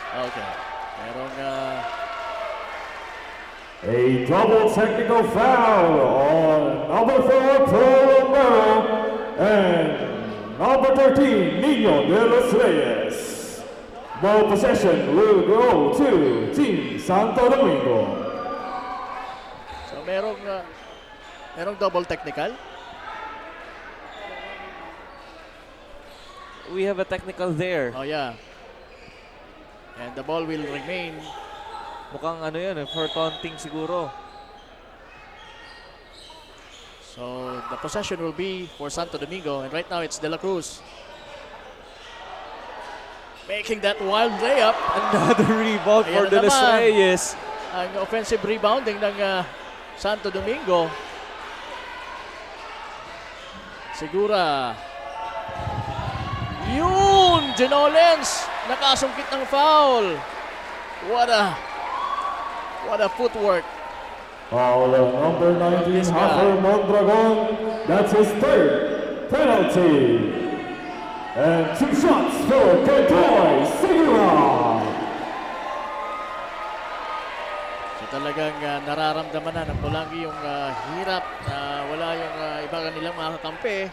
Okay. Merong A double technical foul on number 4, Paul Romero, and number 13, Nino de los Reyes. Ball possession will go to Team Santo Domingo. so merong double technical. We have a technical there. Oh yeah. And the ball will remain. Mukhang ano yan, for taunting siguro. So the possession will be for Santo Domingo, and right now it's De La Cruz making that wild layup. Another rebound for Ayan De na Los naman. Reyes. Ang offensive rebounding ng Santo Domingo. Segura. Yun! Genolens! Nakasungkit ng foul. What a footwork. Foul on number 19, This guy. Hafer Mondragon. That's his third penalty. And 2 shots for Ketoy Segura. So talagang nararamdaman na ng Pulangi yung hirap na wala yung iba kanilang mga kakampi.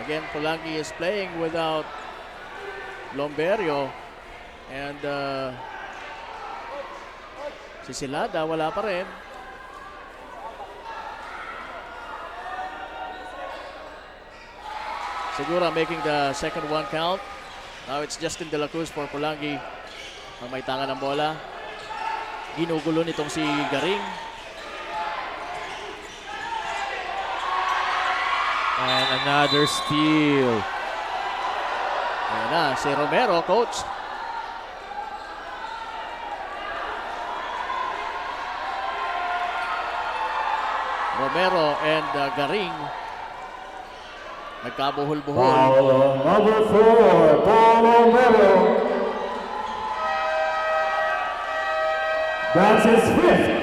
Again, Pulangi is playing without Lomberio. And si Silada wala pa rin. Segura making the second one count. Now it's Justin De La Cruz for Pulangi. Ang may tanga ng bola. Ginugulo nitong si Garing. And another steal. Ayan na, si Romero, coach. Romero and Garing. Nagkabuhol-buhol. Foul on number 4, Paul Romero. That's his 5th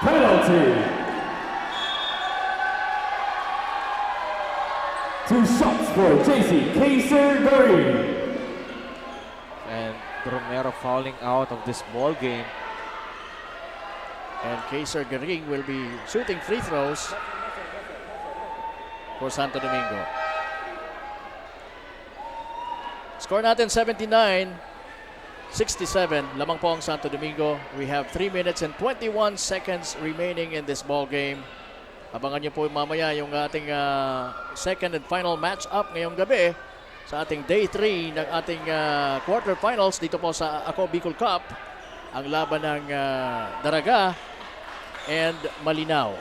penalty. 2 shots for JC Kaiser Garing. And Romero fouling out of this ball game. And Kaiser Garing will be shooting free throws for Santo Domingo. Score natin 79-67. Lamang po ang Santo Domingo. We have 3 minutes and 21 seconds remaining in this ball game. Abangan niyo po mamaya yung ating second and final match-up ngayong gabi sa ating day 3 ng ating quarterfinals dito po sa Ako Bicol Cup. Ang laban ng Daraga and Malinaw.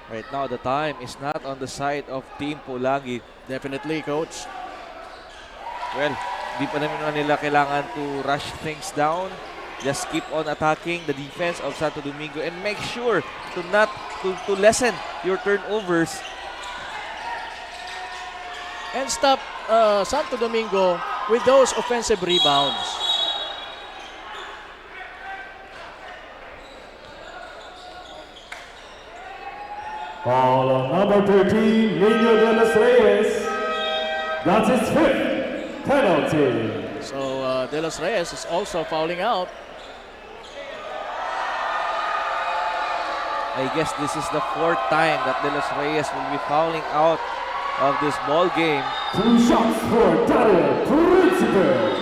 Right now, the time is not on the side of Team Pulangi. Definitely, Coach. Well, di pa naman nila kailangan to rush things down. Just keep on attacking the defense of Santo Domingo and make sure to not to lessen your turnovers. And stop Santo Domingo with those offensive rebounds. Foul on number 13, Nino de los Reyes. That's his fifth penalty. So De Los Reyes is also fouling out. I guess this is the fourth time that De Los Reyes will be fouling out of this ball game. 2 shots for Dario Principe.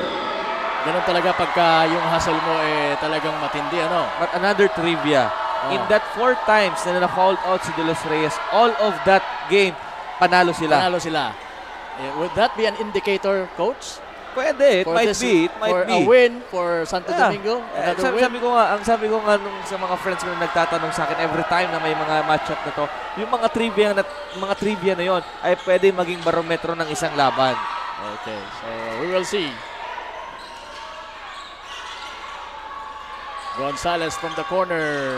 Ganun talaga pagka yung hustle mo talagang matindi, ano? But another trivia. In that 4 times na na-fouled out si De Los Reyes, all of that game, panalo sila. Panalo sila. Would that be an indicator, Coach? Pwede, it For might this- be, it might for be. a win for Santo Domingo? Another win? Sabi ko nga nung sa mga friends ko na nagtatanong sa akin every time na may mga matchup na to, yung mga trivia na yon ay pwede maging barometro ng isang laban. Okay, so we will see. Gonzalez from the corner.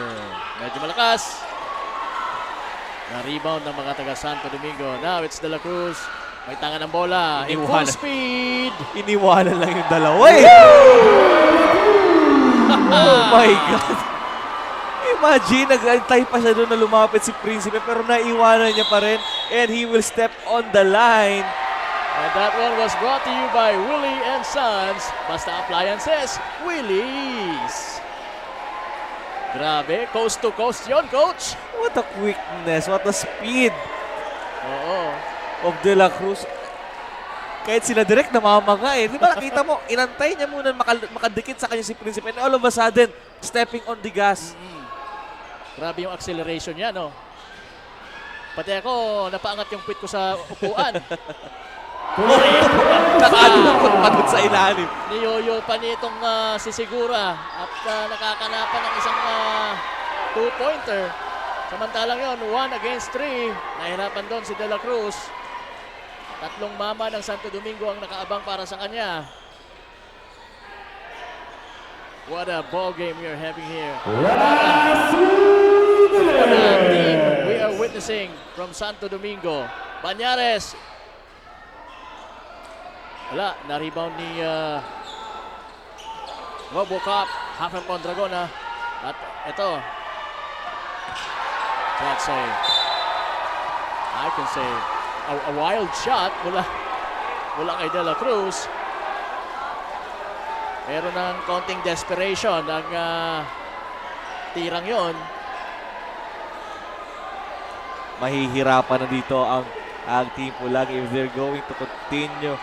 Medyo malakas. Na-rebound ng mga taga Santo Domingo. Now it's De La Cruz. May tanga ng bola. In full speed. Iniwanan lang yung dalawa eh. Oh my God. Imagine, nag-antay pa siya doon na lumapit si Principe pero naiwanan niya pa rin and he will step on the line. And that one was brought to you by Willie and Sons. Basta Appliances, Willie's. Grabe, coast to coast yon, Coach. What a quickness, what a speed Oo. of De La Cruz. Kahit sila direct namamaga eh. Di ba nakita mo, inantay niya muna makadikit sa kanya si Principe and all of a sudden, stepping on the gas. Grabe yung acceleration niya, no? Pati ako, napaangat yung pit ko sa upuan. Nakaalukot pa dun sa ilalim. Niyoyo pa nitong si Sigura at nakakanapan ng isang 2-pointer. Samantalang yon 1 against 3. Nahirapan doon si De La Cruz. Tatlong mama ng Santo Domingo ang nakaabang para sa kanya. What a ball game we are having here. What a team we are witnessing from Santo Domingo. Banyares. Wala, na-rebound ni Robocop. Hafen Mondragona. At ito. Can't say. I can say a wild shot mula kay De La Cruz. Meron ng konting desperation ang tirang yon. Mahihirapan na dito ang Team Pulangi if they're going to continue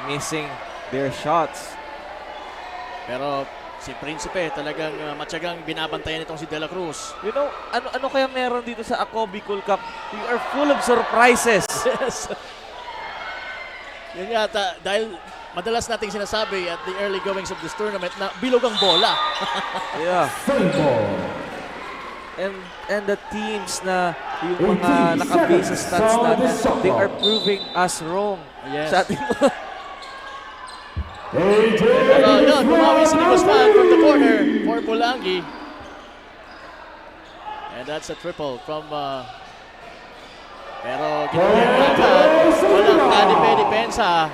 missing their shots. Pero si Principe talagang matyagang binabantayan itong si De La Cruz. You know, ano kaya meron dito sa Ako Bicol Cup? We are full of surprises. Yes. Yun yata, dahil madalas nating sinasabi at the early goings of this tournament na bilog ang bola. Yeah. And the teams na yung mga nakabase sa stats natin, they are proving us wrong. Yes. Sa ating Pero yun, bumawi si Guzman from the corner for Pulangi. And that's a triple from pero ginagawa walang kanipe-depensa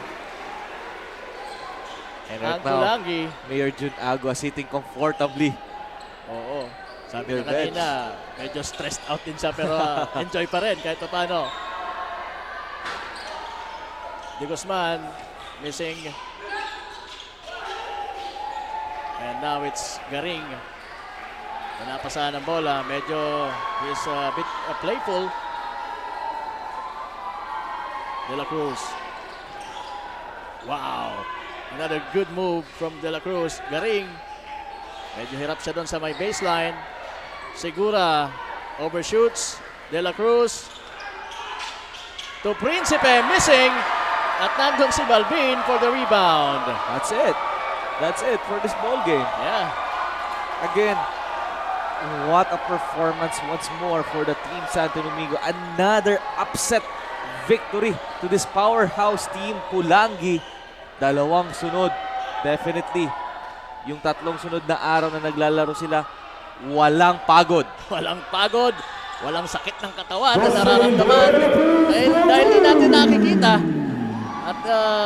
And ang right now, Pulangi. Mayor Jun Agua sitting comfortably. Oo. Sabi Their ko kanina, medyo stressed out din siya pero enjoy pa rin kahit paano. Di Guzman missing. And now it's Garing. Napasahan ng bola. Medyo he's a bit playful. De La Cruz. Wow. Another good move from De La Cruz. Garing. Medyo hirap siya doon sa may baseline. Segura overshoots. De La Cruz. To Principe. Missing. At nandun si Balbin for the rebound. That's it. That's it for this ball game. Yeah. Again, what a performance once more for the Team Santo Domingo. Another upset victory to this powerhouse team, Pulangi. Dalawang sunod. Definitely, yung tatlong sunod na araw na naglalaro sila, walang pagod. Walang pagod, walang sakit ng katawan na nararamdaman. Dahil di natin nakikita. At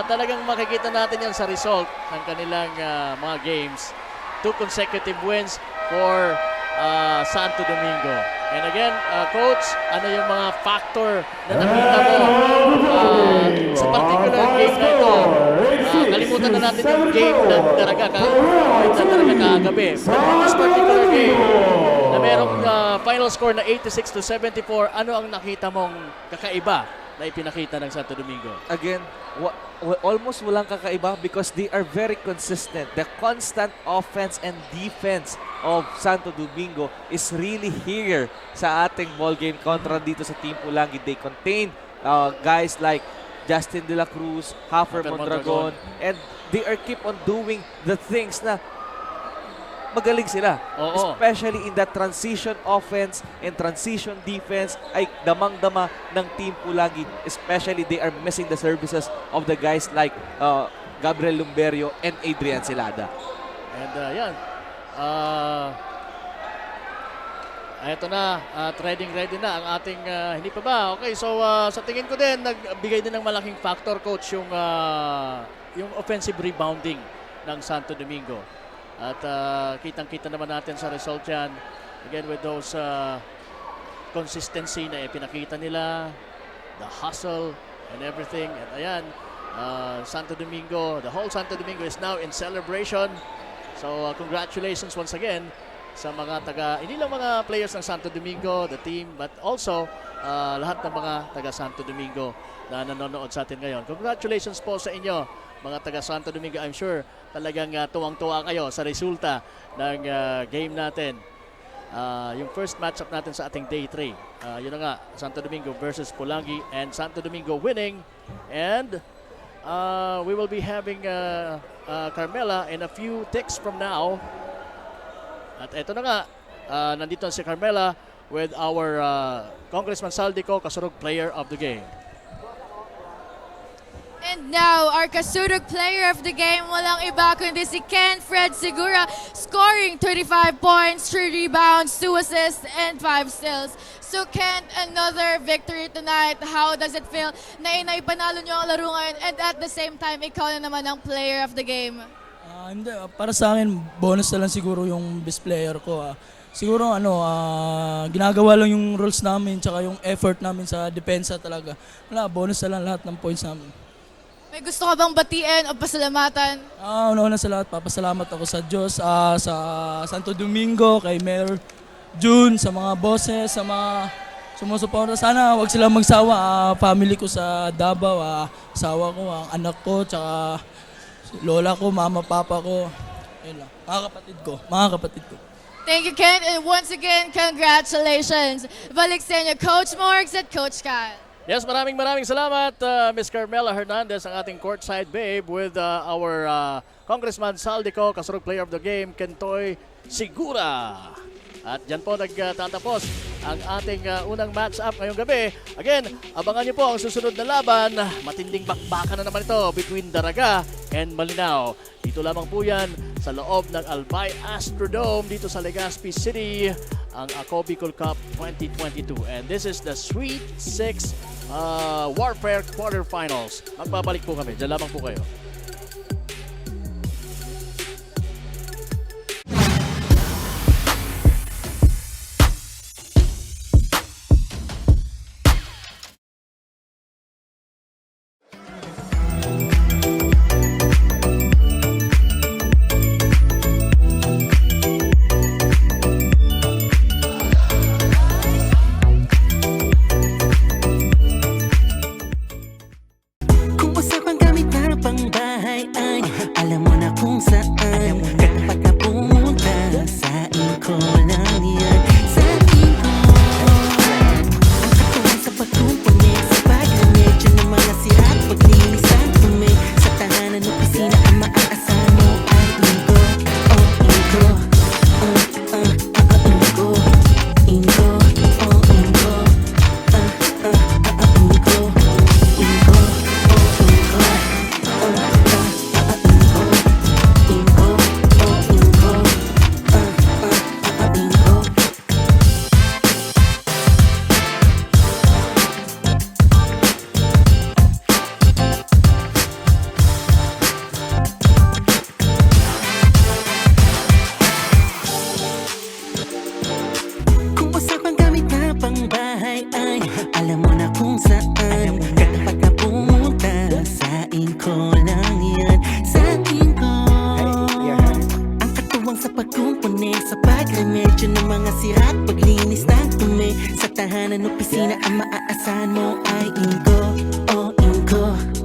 talagang makikita natin yan sa result ng kanilang mga games. 2 consecutive wins for Santo Domingo. And again, Coach, ano yung mga factor na nakita mo sa particular game na ito? Kalimutan na natin yung game ng Daraga kagabi. But in this particular game, na merong final score na 86-74, ano ang nakita mong kakaiba na ipinakita ng Santo Domingo? Again, almost walang kakaiba because they are very consistent. The constant offense and defense of Santo Domingo is really here sa ating ball game kontra dito sa Team Pulangi. They contain guys like Justin De La Cruz, Hafer Mondragon, and they are keep on doing the things na magaling sila. Especially in that transition offense and transition defense ay damang-dama ng Team Pulangi. Especially they are missing the services of the guys like Gabriel Lumberio and Adrian Silada. And yan. Ito na, ready na ang ating, hindi pa ba? Okay, so sa tingin ko din, nagbigay din ng malaking factor, Coach, yung offensive rebounding ng Santo Domingo. At kitang-kita naman natin sa result yan. Again, with those consistency na ipinakita nila, the hustle and everything. At ayan, Santo Domingo, the whole Santo Domingo is now in celebration. So congratulations once again sa mga hindi lang mga players ng Santo Domingo, the team, but also lahat ng mga taga Santo Domingo na nanonood sa atin ngayon. Congratulations po sa inyo, mga taga Santo Domingo. I'm sure talagang tuwang-tuwa kayo sa resulta ng game natin. Yung first matchup natin sa ating day 3. Yun na nga, Santo Domingo versus Pulangi, and Santo Domingo winning. And we will be having Carmela in a few ticks from now. At eto na nga, nandito si Carmela with our Congressman Saldico, Kasurug Player of the Game. And now, our Kasurug Player of the Game, walang iba kundi si Ken Fred Segura, scoring 35 points, 3 rebounds, 2 assists, and 5 steals. So Ken, another victory tonight. How does it feel na inaipanalo nyo ang laro ngayon, and at the same time, ikaw na naman ang Player of the Game? Hindi, para sa akin, bonus na lang siguro yung best player ko. Siguro ginagawa lang yung roles namin tsaka yung effort namin sa depensa talaga. Wala, bonus na lang lahat ng points namin. May gusto ka bang batiin o pasalamatan? Una sa lahat, papasalamat ako sa Diyos, sa Santo Domingo, kay Mayor June, sa mga bosses, sa mga sumusuporta. Sana wag silang magsawa. Family ko sa Davao, asawa ko, ang anak ko, tsaka lola ko, mama, papa ko. Ayun lang. Mga kapatid ko. Thank you, Ken. And once again, congratulations. Balik sa inyo, Coach Morgs at Coach Kyle. Yes, maraming salamat, Ms. Carmela Hernandez, ang ating courtside babe, with our Congressman Saldico, Kasurug Player of the Game, Kentoy Segura. At dyan po nagtatapos ang ating unang match-up ngayong gabi. Again, abangan nyo po ang susunod na laban. Matinding bakbakan na naman ito between Daraga and Malinao. Dito lamang po yan sa loob ng Albay Astrodome dito sa Legazpi City, ang Ako Bicol Cup 2022. And this is the Sweet 6 Warfare Quarterfinals. Magbabalik po kami. Diyan lamang po kayo. Kung usapang gamit na pang tahanan, opisina ang maaasahan mo ay Inko, oh Inko.